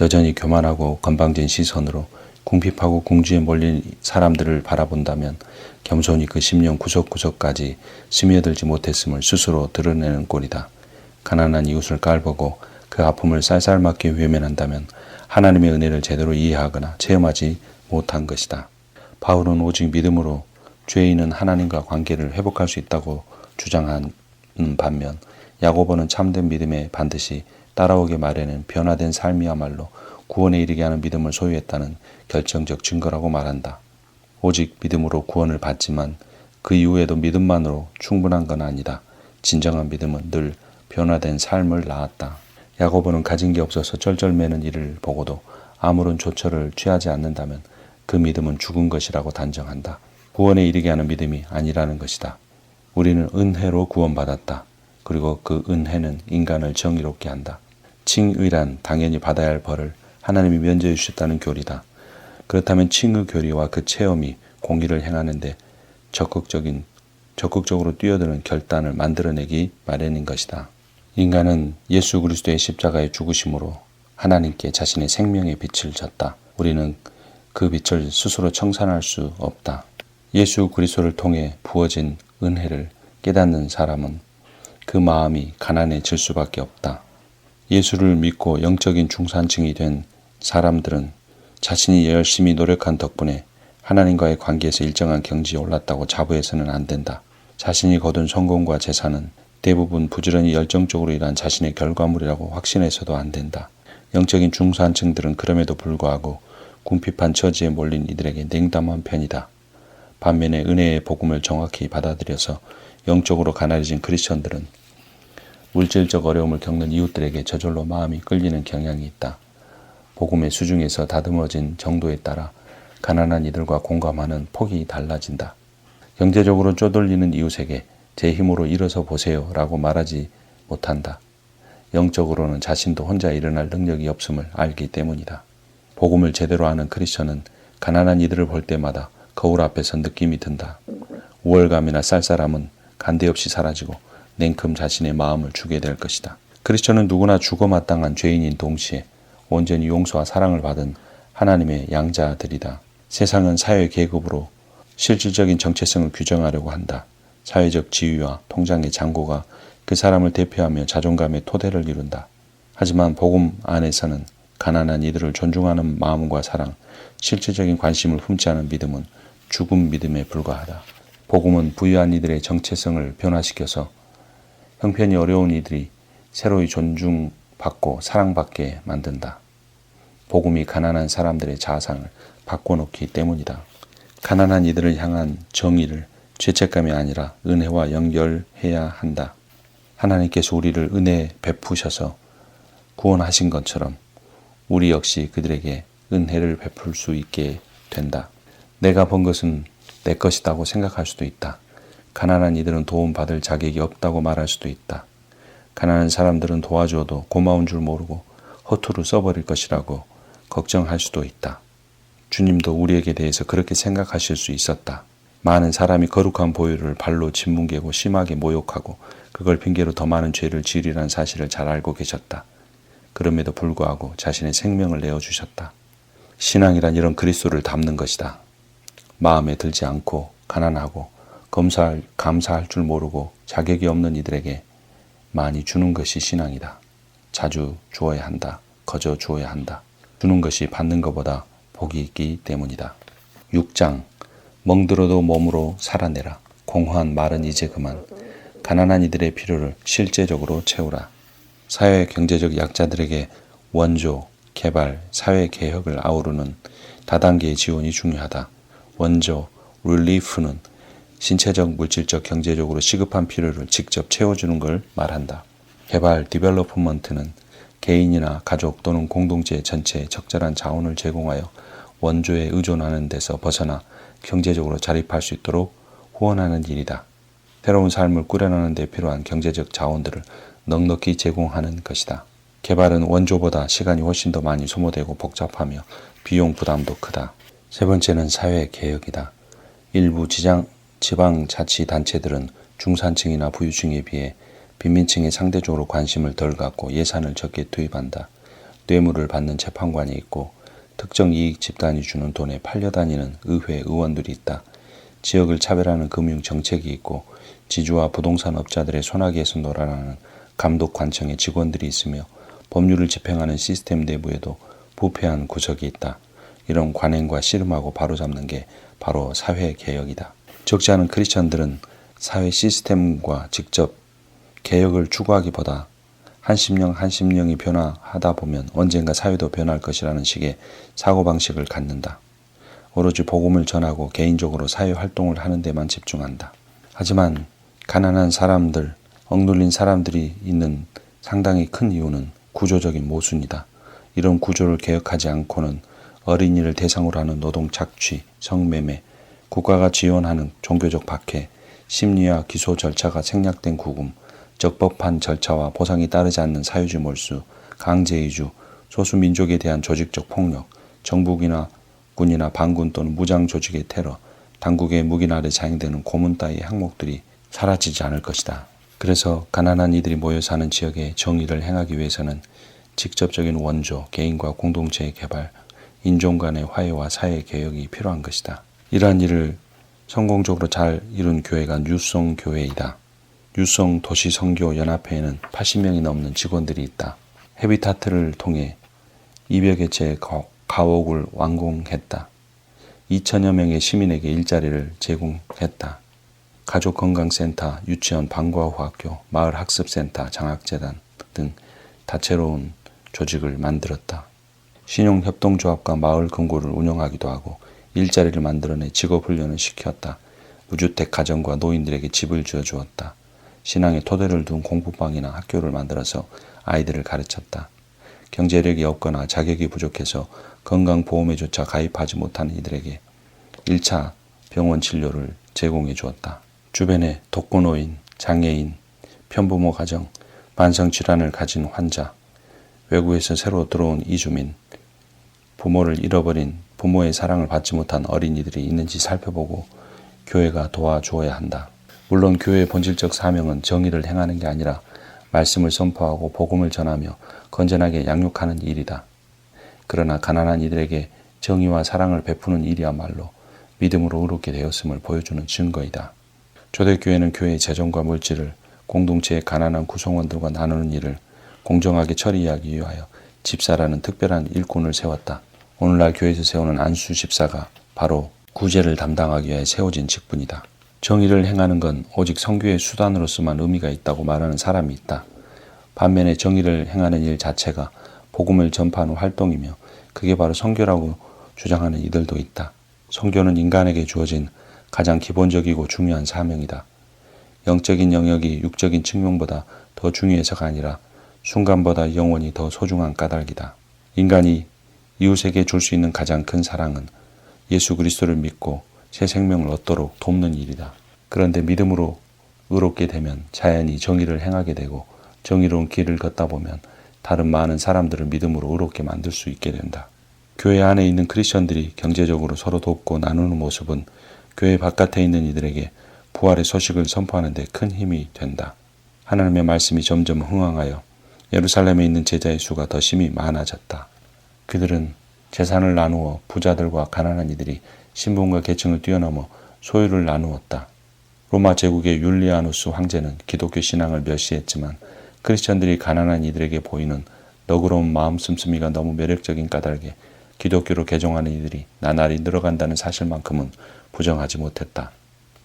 여전히 교만하고 건방진 시선으로 궁핍하고 궁지에 몰린 사람들을 바라본다면 겸손히 그 심령 구석구석까지 스며들지 못했음을 스스로 드러내는 꼴이다. 가난한 이웃을 깔보고 그 아픔을 쌀쌀맞게 외면한다면 하나님의 은혜를 제대로 이해하거나 체험하지 못한 것이다. 바울은 오직 믿음으로 죄인은 하나님과 관계를 회복할 수 있다고 주장하는 반면 야고보는 참된 믿음에 반드시 따라오게 마련한 변화된 삶이야말로 구원에 이르게 하는 믿음을 소유했다는 결정적 증거라고 말한다. 오직 믿음으로 구원을 받지만 그 이후에도 믿음만으로 충분한 건 아니다. 진정한 믿음은 늘 변화된 삶을 낳았다. 야고보는 가진 게 없어서 쩔쩔매는 이를 보고도 아무런 조처를 취하지 않는다면 그 믿음은 죽은 것이라고 단정한다. 구원에 이르게 하는 믿음이 아니라는 것이다. 우리는 은혜로 구원받았다. 그리고 그 은혜는 인간을 정의롭게 한다. 칭의란 당연히 받아야 할 벌을 하나님이 면제해 주셨다는 교리다. 그렇다면 칭의 교리와 그 체험이 공의를 행하는데 적극적으로 뛰어드는 결단을 만들어내기 마련인 것이다. 인간은 예수 그리스도의 십자가의 죽으심으로 하나님께 자신의 생명의 빛을 졌다. 우리는 그 빛을 스스로 청산할 수 없다. 예수 그리스도를 통해 부어진 은혜를 깨닫는 사람은 그 마음이 가난해질 수밖에 없다. 예수를 믿고 영적인 중산층이 된 사람들은 자신이 열심히 노력한 덕분에 하나님과의 관계에서 일정한 경지에 올랐다고 자부해서는 안 된다. 자신이 거둔 성공과 재산은 대부분 부지런히 열정적으로 일한 자신의 결과물이라고 확신해서도 안 된다. 영적인 중산층들은 그럼에도 불구하고 궁핍한 처지에 몰린 이들에게 냉담한 편이다. 반면에 은혜의 복음을 정확히 받아들여서 영적으로 가난해진 크리스천들은 물질적 어려움을 겪는 이웃들에게 저절로 마음이 끌리는 경향이 있다. 복음의 수중에서 다듬어진 정도에 따라 가난한 이들과 공감하는 폭이 달라진다. 경제적으로 쪼들리는 이웃에게 제 힘으로 일어서 보세요 라고 말하지 못한다. 영적으로는 자신도 혼자 일어날 능력이 없음을 알기 때문이다. 복음을 제대로 아는 크리스천은 가난한 이들을 볼 때마다 거울 앞에서 느낌이 든다. 우월감이나 쌀쌀함은 간데없이 사라지고 냉큼 자신의 마음을 주게 될 것이다. 크리스천은 누구나 죽어마땅한 죄인인 동시에 온전히 용서와 사랑을 받은 하나님의 양자들이다. 세상은 사회 계급으로 실질적인 정체성을 규정하려고 한다. 사회적 지위와 통장의 잔고가 그 사람을 대표하며 자존감의 토대를 이룬다. 하지만 복음 안에서는 가난한 이들을 존중하는 마음과 사랑, 실질적인 관심을 품지 않은 믿음은 죽은 믿음에 불과하다. 복음은 부유한 이들의 정체성을 변화시켜서 형편이 어려운 이들이 새로이 존중받고 사랑받게 만든다. 복음이 가난한 사람들의 자상을 바꿔놓기 때문이다. 가난한 이들을 향한 정의를 죄책감이 아니라 은혜와 연결해야 한다. 하나님께서 우리를 은혜 베푸셔서 구원하신 것처럼 우리 역시 그들에게 은혜를 베풀 수 있게 된다. 내가 번 것은 내 것이라고 생각할 수도 있다. 가난한 이들은 도움받을 자격이 없다고 말할 수도 있다. 가난한 사람들은 도와줘도 고마운 줄 모르고 허투루 써버릴 것이라고 걱정할 수도 있다. 주님도 우리에게 대해서 그렇게 생각하실 수 있었다. 많은 사람이 거룩한 보혈을 발로 짓뭉개고 심하게 모욕하고 그걸 핑계로 더 많은 죄를 지으리라는 사실을 잘 알고 계셨다. 그럼에도 불구하고 자신의 생명을 내어주셨다. 신앙이란 이런 그리스도를 담는 것이다. 마음에 들지 않고 가난하고 감사할 줄 모르고 자격이 없는 이들에게 많이 주는 것이 신앙이다. 자주 주어야 한다. 거저 주어야 한다. 주는 것이 받는 것보다 복이 있기 때문이다. 6장 멍들어도 몸으로 살아내라. 공허한 말은 이제 그만. 가난한 이들의 필요를 실제적으로 채우라. 사회 경제적 약자들에게 원조, 개발, 사회 개혁을 아우르는 다단계의 지원이 중요하다. 원조, 릴리프는 신체적, 물질적, 경제적으로 시급한 필요를 직접 채워주는 걸 말한다. 개발, 디벨로프먼트는 개인이나 가족 또는 공동체 전체에 적절한 자원을 제공하여 원조에 의존하는 데서 벗어나 경제적으로 자립할 수 있도록 후원하는 일이다. 새로운 삶을 꾸려나가는 데 필요한 경제적 자원들을 넉넉히 제공하는 것이다. 개발은 원조보다 시간이 훨씬 더 많이 소모되고 복잡하며 비용 부담도 크다. 세 번째는 사회개혁이다. 일부 지방자치단체들은 중산층이나 부유층에 비해 빈민층에 상대적으로 관심을 덜 갖고 예산을 적게 투입한다. 뇌물을 받는 재판관이 있고 특정 이익 집단이 주는 돈에 팔려다니는 의회 의원들이 있다. 지역을 차별하는 금융정책이 있고 지주와 부동산 업자들의 손아귀에서 놀아나는 감독관청의 직원들이 있으며 법률을 집행하는 시스템 내부에도 부패한 구석이 있다. 이런 관행과 씨름하고 바로잡는 게 바로 사회개혁이다. 적지 않은 크리스천들은 사회 시스템과 직접 개혁을 추구하기보다 한 심령이 변화하다 보면 언젠가 사회도 변할 것이라는 식의 사고방식을 갖는다. 오로지 복음을 전하고 개인적으로 사회활동을 하는 데만 집중한다. 하지만 가난한 사람들, 억눌린 사람들이 있는 상당히 큰 이유는 구조적인 모순이다. 이런 구조를 개혁하지 않고는 어린이를 대상으로 하는 노동 착취, 성매매, 국가가 지원하는 종교적 박해, 심리와 기소 절차가 생략된 구금, 적법한 절차와 보상이 따르지 않는 사유지 몰수, 강제이주, 소수민족에 대한 조직적 폭력, 정부기나 군이나 반군 또는 무장 조직의 테러, 당국의 무기 아래 자행되는 고문 따위의 항목들이 사라지지 않을 것이다. 그래서 가난한 이들이 모여 사는 지역에 정의를 행하기 위해서는 직접적인 원조, 개인과 공동체의 개발, 인종 간의 화해와 사회 개혁이 필요한 것이다. 이러한 일을 성공적으로 잘 이룬 교회가 뉴송 교회이다. 뉴송 도시선교연합회에는 80명이 넘는 직원들이 있다. 헤비타트를 통해 200여 채의 가옥을 완공했다. 2천여 명의 시민에게 일자리를 제공했다. 가족건강센터, 유치원, 방과후학교, 마을학습센터, 장학재단 등 다채로운 조직을 만들었다. 신용협동조합과 마을 금고를 운영하기도 하고 일자리를 만들어내 직업훈련을 시켰다. 무주택 가정과 노인들에게 집을 지어주었다. 신앙의 토대를 둔 공부방이나 학교를 만들어서 아이들을 가르쳤다. 경제력이 없거나 자격이 부족해서 건강보험에조차 가입하지 못하는 이들에게 1차 병원 진료를 제공해 주었다. 주변에 독거노인, 장애인, 편부모 가정, 만성질환을 가진 환자, 외국에서 새로 들어온 이주민, 부모를 잃어버린 부모의 사랑을 받지 못한 어린이들이 있는지 살펴보고 교회가 도와주어야 한다. 물론 교회의 본질적 사명은 정의를 행하는 게 아니라 말씀을 선포하고 복음을 전하며 건전하게 양육하는 일이다. 그러나 가난한 이들에게 정의와 사랑을 베푸는 일이야말로 믿음으로 의롭게 되었음을 보여주는 증거이다. 초대교회는 교회의 재정과 물질을 공동체의 가난한 구성원들과 나누는 일을 공정하게 처리하기 위하여 집사라는 특별한 일꾼을 세웠다. 오늘날 교회에서 세우는 안수 집사가 바로 구제를 담당하기 위해 세워진 직분이다. 정의를 행하는 건 오직 선교의 수단으로서만 의미가 있다고 말하는 사람이 있다. 반면에 정의를 행하는 일 자체가 복음을 전파하는 활동이며 그게 바로 선교라고 주장하는 이들도 있다. 선교는 인간에게 주어진 가장 기본적이고 중요한 사명이다. 영적인 영역이 육적인 측면보다 더 중요해서가 아니라 순간보다 영원히 더 소중한 까닭이다. 인간이 이웃에게 줄 수 있는 가장 큰 사랑은 예수 그리스도를 믿고 새 생명을 얻도록 돕는 일이다. 그런데 믿음으로 의롭게 되면 자연히 정의를 행하게 되고 정의로운 길을 걷다 보면 다른 많은 사람들을 믿음으로 의롭게 만들 수 있게 된다. 교회 안에 있는 크리스천들이 경제적으로 서로 돕고 나누는 모습은 교회 바깥에 있는 이들에게 부활의 소식을 선포하는 데 큰 힘이 된다. 하나님의 말씀이 점점 흥황하여 예루살렘에 있는 제자의 수가 더 심히 많아졌다. 그들은 재산을 나누어 부자들과 가난한 이들이 신분과 계층을 뛰어넘어 소유를 나누었다. 로마 제국의 율리아누스 황제는 기독교 신앙을 멸시했지만 크리스천들이 가난한 이들에게 보이는 너그러운 마음 씀씀이가 너무 매력적인 까닭에 기독교로 개종하는 이들이 나날이 늘어간다는 사실만큼은 부정하지 못했다.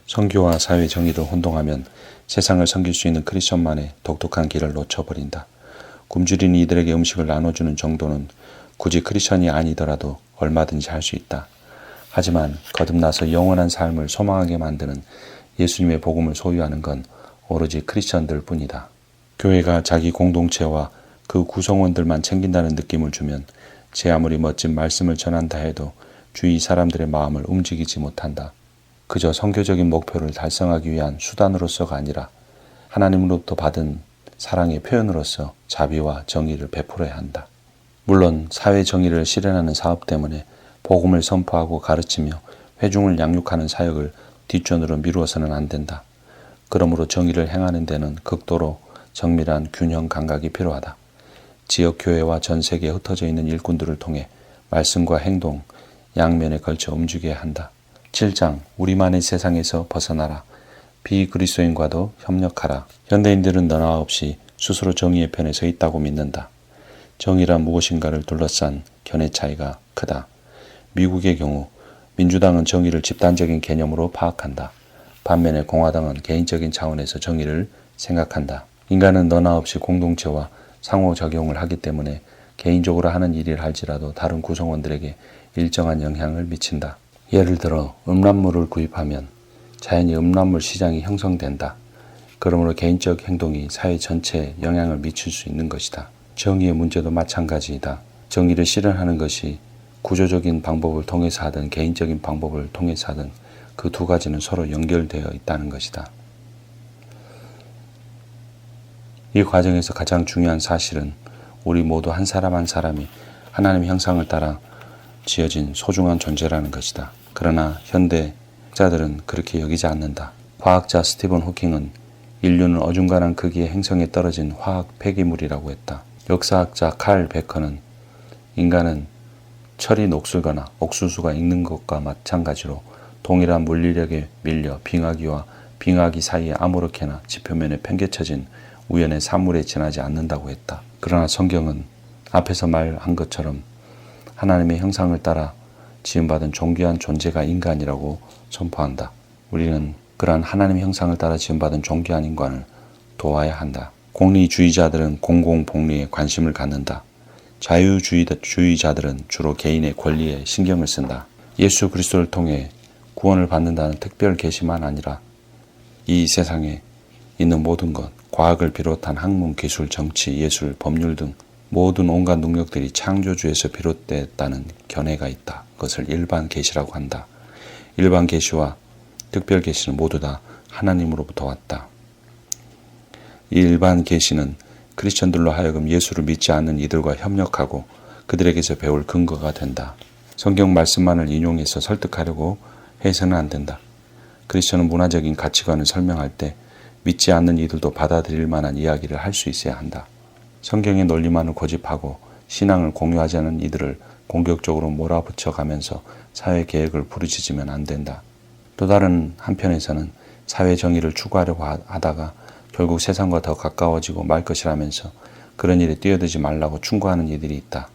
선교와 사회 정의를 혼동하면 세상을 섬길 수 있는 크리스천만의 독특한 길을 놓쳐버린다. 굶주린 이들에게 음식을 나눠주는 정도는 굳이 크리스천이 아니더라도 얼마든지 할 수 있다. 하지만 거듭나서 영원한 삶을 소망하게 만드는 예수님의 복음을 소유하는 건 오로지 크리스천들 뿐이다. 교회가 자기 공동체와 그 구성원들만 챙긴다는 느낌을 주면 제 아무리 멋진 말씀을 전한다 해도 주위 사람들의 마음을 움직이지 못한다. 그저 선교적인 목표를 달성하기 위한 수단으로서가 아니라 하나님으로부터 받은 사랑의 표현으로서 자비와 정의를 베풀어야 한다. 물론 사회 정의를 실현하는 사업 때문에 복음을 선포하고 가르치며 회중을 양육하는 사역을 뒷전으로 미루어서는 안 된다. 그러므로 정의를 행하는 데는 극도로 정밀한 균형 감각이 필요하다. 지역 교회와 전 세계에 흩어져 있는 일꾼들을 통해 말씀과 행동, 양면에 걸쳐 움직여야 한다. 7장 우리만의 세상에서 벗어나라. 비그리스도인과도 협력하라. 현대인들은 너나 없이 스스로 정의의 편에 서 있다고 믿는다. 정의란 무엇인가를 둘러싼 견해 차이가 크다. 미국의 경우 민주당은 정의를 집단적인 개념으로 파악한다. 반면에 공화당은 개인적인 차원에서 정의를 생각한다. 인간은 너나 없이 공동체와 상호작용을 하기 때문에 개인적으로 하는 일을 할지라도 다른 구성원들에게 일정한 영향을 미친다. 예를 들어 음란물을 구입하면 자연히 음란물 시장이 형성된다. 그러므로 개인적 행동이 사회 전체에 영향을 미칠 수 있는 것이다. 정의의 문제도 마찬가지이다. 정의를 실현하는 것이 구조적인 방법을 통해서 하든 개인적인 방법을 통해서 하든 그 두 가지는 서로 연결되어 있다는 것이다. 이 과정에서 가장 중요한 사실은 우리 모두 한 사람 한 사람이 하나님의 형상을 따라 지어진 소중한 존재라는 것이다. 그러나 현대 학자들은 그렇게 여기지 않는다. 과학자 스티븐 호킹은 인류는 어중간한 크기의 행성에 떨어진 화학 폐기물이라고 했다. 역사학자 칼 베커는 인간은 철이 녹슬거나 옥수수가 익는 것과 마찬가지로 동일한 물리력에 밀려 빙하기와 빙하기 사이에 아무렇게나 지표면에 팽개쳐진 우연의 사물에 지나지 않는다고 했다. 그러나 성경은 앞에서 말한 것처럼 하나님의 형상을 따라 지음받은 존귀한 존재가 인간이라고 선포한다. 우리는 그러한 하나님의 형상을 따라 지음받은 존귀한 인간을 도와야 한다. 공리주의자들은 공공복리에 관심을 갖는다. 자유주의자들은 주로 개인의 권리에 신경을 쓴다. 예수 그리스도를 통해 구원을 받는다는 특별 계시만 아니라 이 세상에 있는 모든 것, 과학을 비롯한 학문, 기술, 정치, 예술, 법률 등 모든 온갖 능력들이 창조주에서 비롯됐다는 견해가 있다. 그것을 일반 계시라고 한다. 일반 계시와 특별 계시는 모두 다 하나님으로부터 왔다. 이 일반 계시는 크리스천들로 하여금 예수를 믿지 않는 이들과 협력하고 그들에게서 배울 근거가 된다. 성경 말씀만을 인용해서 설득하려고 해서는 안 된다. 크리스천은 문화적인 가치관을 설명할 때 믿지 않는 이들도 받아들일 만한 이야기를 할 수 있어야 한다. 성경의 논리만을 고집하고 신앙을 공유하지 않은 이들을 공격적으로 몰아붙여가면서 사회 계획을 부르짖으면 안 된다. 또 다른 한편에서는 사회 정의를 추구하려고 하다가 결국 세상과 더 가까워지고 말 것이라면서 그런 일에 뛰어들지 말라고 충고하는 이들이 있다.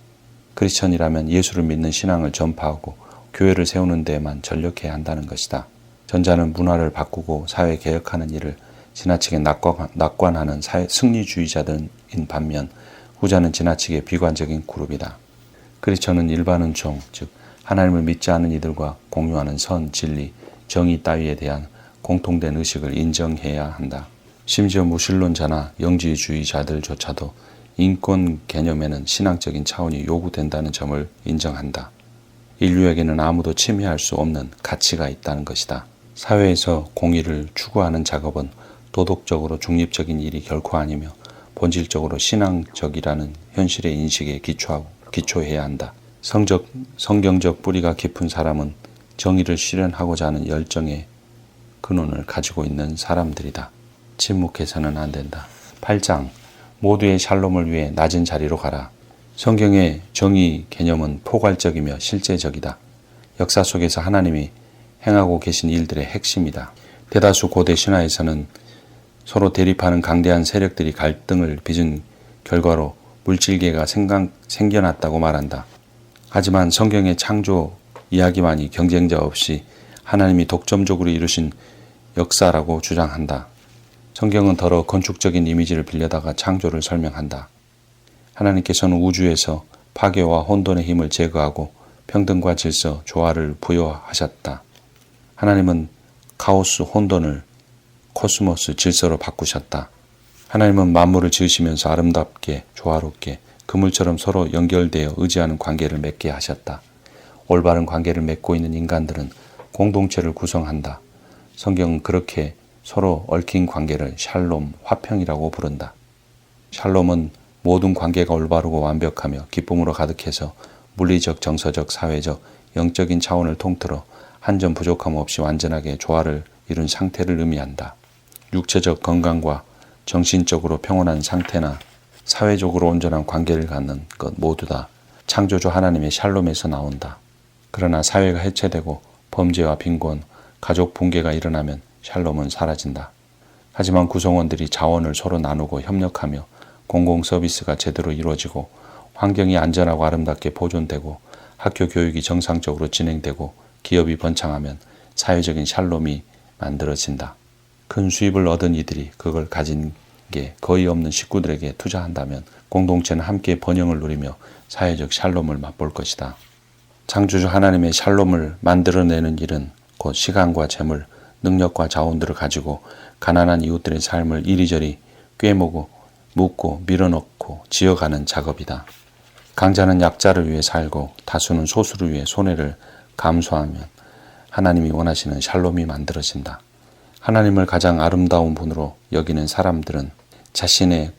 크리스천이라면 예수를 믿는 신앙을 전파하고 교회를 세우는 데에만 전력해야 한다는 것이다. 전자는 문화를 바꾸고 사회 개혁하는 일을 지나치게 낙관하는 승리주의자들인 반면 후자는 지나치게 비관적인 그룹이다. 크리스천은 일반은총, 즉 하나님을 믿지 않는 이들과 공유하는 선, 진리, 정의 따위에 대한 공통된 의식을 인정해야 한다. 심지어 무신론자나 영지주의자들조차도 인권 개념에는 신앙적인 차원이 요구된다는 점을 인정한다. 인류에게는 아무도 침해할 수 없는 가치가 있다는 것이다. 사회에서 공의를 추구하는 작업은 도덕적으로 중립적인 일이 결코 아니며 본질적으로 신앙적이라는 현실의 인식에 기초해야 한다. 성경적 뿌리가 깊은 사람은 정의를 실현하고자 하는 열정의 근원을 가지고 있는 사람들이다. 침묵해서는 안 된다. 8장 모두의 샬롬을 위해 낮은 자리로 가라. 성경의 정의 개념은 포괄적이며 실제적이다. 역사 속에서 하나님이 행하고 계신 일들의 핵심이다. 대다수 고대 신화에서는 서로 대립하는 강대한 세력들이 갈등을 빚은 결과로 물질계가 생겨났다고 말한다. 하지만 성경의 창조 이야기만이 경쟁자 없이 하나님이 독점적으로 이루신 역사라고 주장한다. 성경은 더러 건축적인 이미지를 빌려다가 창조를 설명한다. 하나님께서는 우주에서 파괴와 혼돈의 힘을 제거하고 평등과 질서, 조화를 부여하셨다. 하나님은 카오스, 혼돈을 코스모스, 질서로 바꾸셨다. 하나님은 만물을 지으시면서 아름답게, 조화롭게, 그물처럼 서로 연결되어 의지하는 관계를 맺게 하셨다. 올바른 관계를 맺고 있는 인간들은 공동체를 구성한다. 성경은 그렇게 서로 얽힌 관계를 샬롬, 화평이라고 부른다. 샬롬은 모든 관계가 올바르고 완벽하며 기쁨으로 가득해서 물리적, 정서적, 사회적, 영적인 차원을 통틀어 한 점 부족함 없이 완전하게 조화를 이룬 상태를 의미한다. 육체적 건강과 정신적으로 평온한 상태나 사회적으로 온전한 관계를 갖는 것 모두 다 창조주 하나님의 샬롬에서 나온다. 그러나 사회가 해체되고 범죄와 빈곤, 가족 붕괴가 일어나면 샬롬은 사라진다. 하지만 구성원들이 자원을 서로 나누고 협력하며 공공 서비스가 제대로 이루어지고 환경이 안전하고 아름답게 보존되고 학교 교육이 정상적으로 진행되고 기업이 번창하면 사회적인 샬롬이 만들어진다. 큰 수입을 얻은 이들이 그걸 가진 게 거의 없는 식구들에게 투자한다면 공동체는 함께 번영을 누리며 사회적 샬롬을 맛볼 것이다. 창조주 하나님의 샬롬을 만들어내는 일은 곧 시간과 재물, 능력과 자원들을 가지고 가난한 이웃들의 삶을 이리저리 꿰매고 묶고 밀어넣고 지어가는 작업이다. 강자는 약자를 위해 살고 다수는 소수를 위해 손해를 감수하면 하나님이 원하시는 샬롬이 만들어진다. 하나님을 가장 아름다운 분으로 여기는 사람들은 자신의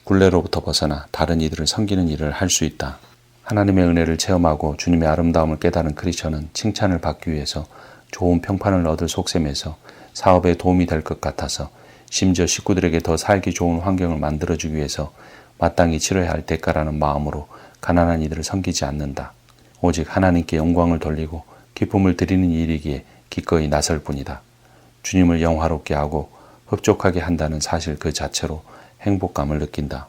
굴레로부터 벗어나 다른 이들을 섬기는 일을 할 수 있다. 하나님의 은혜를 체험하고 주님의 아름다움을 깨달은 크리스천은 칭찬을 받기 위해서 좋은 평판을 얻을 속셈에서 사업에 도움이 될 것 같아서 심지어 식구들에게 더 살기 좋은 환경을 만들어주기 위해서 마땅히 치러야 할 대가라는 마음으로 가난한 이들을 섬기지 않는다. 오직 하나님께 영광을 돌리고 기쁨을 드리는 일이기에 기꺼이 나설 뿐이다. 주님을 영화롭게 하고 흡족하게 한다는 사실 그 자체로 행복감을 느낀다.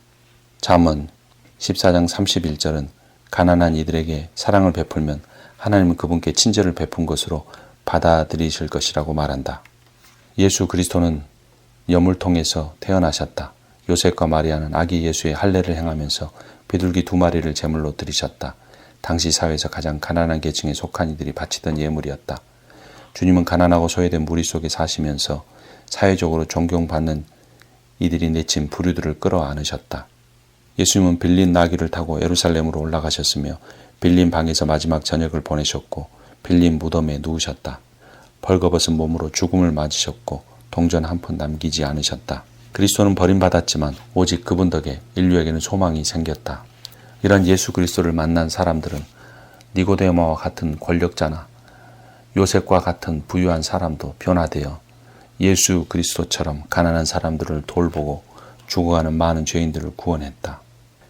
잠언 14장 31절은 가난한 이들에게 사랑을 베풀면 하나님은 그분께 친절을 베푼 것으로 받아들이실 것이라고 말한다. 예수 그리스도는 여물통에서 태어나셨다. 요셉과 마리아는 아기 예수의 할례를 행하면서 비둘기 2마리를 제물로 드리셨다. 당시 사회에서 가장 가난한 계층에 속한 이들이 바치던 예물이었다. 주님은 가난하고 소외된 무리 속에 사시면서 사회적으로 존경받는 이들이 내친 부류들을 끌어안으셨다. 예수님은 빌린 나귀를 타고 예루살렘으로 올라가셨으며 빌린 방에서 마지막 저녁을 보내셨고 빌린 무덤에 누우셨다. 벌거벗은 몸으로 죽음을 맞으셨고 동전 한 푼 남기지 않으셨다. 그리스도는 버림받았지만 오직 그분 덕에 인류에게는 소망이 생겼다. 이런 예수 그리스도를 만난 사람들은 니고데모와 같은 권력자나 요셉과 같은 부유한 사람도 변화되어 예수 그리스도처럼 가난한 사람들을 돌보고 죽어가는 많은 죄인들을 구원했다.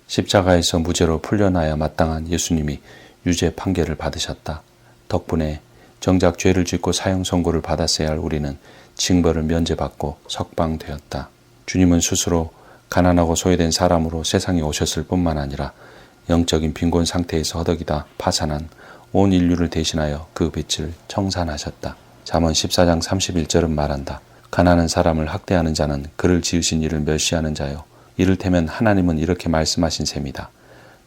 십자가에서 무죄로 풀려나야 마땅한 예수님이 유죄 판결을 받으셨다. 덕분에 정작 죄를 짓고 사형 선고를 받았어야 할 우리는 징벌을 면제받고 석방되었다. 주님은 스스로 가난하고 소외된 사람으로 세상에 오셨을 뿐만 아니라 영적인 빈곤 상태에서 허덕이다 파산한 온 인류를 대신하여 그 빛을 청산하셨다. 잠언 14장 31절은 말한다. 가난한 사람을 학대하는 자는 그를 지으신 이를 멸시하는 자요. 이를테면 하나님은 이렇게 말씀하신 셈이다.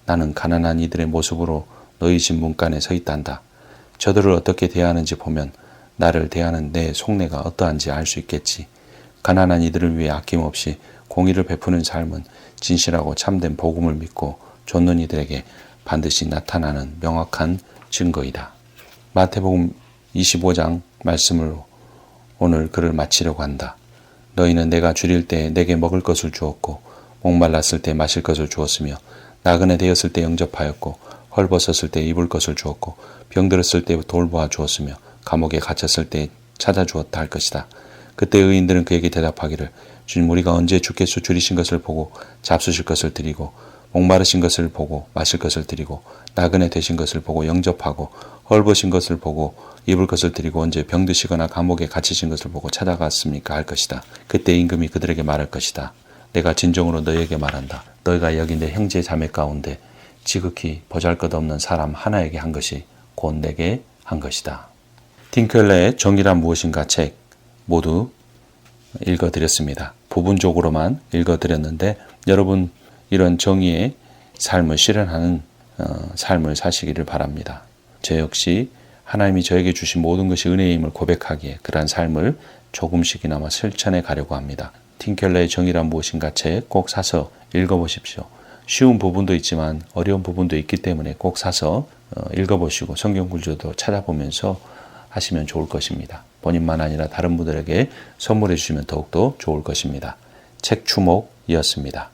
나는 가난한 이들의 모습으로 너희 집 문간에 서 있단다. 저들을 어떻게 대하는지 보면 나를 대하는 내 속내가 어떠한지 알 수 있겠지. 가난한 이들을 위해 아낌없이 공의를 베푸는 삶은 진실하고 참된 복음을 믿고 좇는 이들에게 반드시 나타나는 명확한 증거이다. 마태복음 25장 말씀으로 오늘 글을 마치려고 한다. 너희는 내가 줄일 때 내게 먹을 것을 주었고 목말랐을 때 마실 것을 주었으며 나그네 되었을 때 영접하였고 헐벗었을 때 입을 것을 주었고 병들었을 때 돌보아 주었으며 감옥에 갇혔을 때 찾아주었다 할 것이다. 그때 의인들은 그에게 대답하기를 주님 우리가 언제 주께서 줄이신 것을 보고 잡수실 것을 드리고 목마르신 것을 보고 마실 것을 드리고 나그네 되신 것을 보고 영접하고 헐벗은 것을 보고 입을 것을 드리고 언제 병드시거나 감옥에 갇히신 것을 보고 찾아갔습니까 할 것이다. 그때 임금이 그들에게 말할 것이다. 내가 진정으로 너희에게 말한다. 너희가 여기 내 형제 자매 가운데 지극히 보잘것없는 사람 하나에게 한 것이 곧 내게 한 것이다. 팅켈러의 정의란 무엇인가 책 모두 읽어드렸습니다. 부분적으로만 읽어드렸는데 여러분 이런 정의의 삶을 실현하는 삶을 사시기를 바랍니다. 저 역시 하나님이 저에게 주신 모든 것이 은혜임을 고백하기에 그러한 삶을 조금씩이나마 실천해 가려고 합니다. 팅켈러의 정의란 무엇인가 책 꼭 사서 읽어보십시오. 쉬운 부분도 있지만 어려운 부분도 있기 때문에 꼭 사서 읽어보시고 성경 구절도 찾아보면서 하시면 좋을 것입니다. 본인만 아니라 다른 분들에게 선물해 주시면 더욱더 좋을 것입니다. 책 추목이었습니다.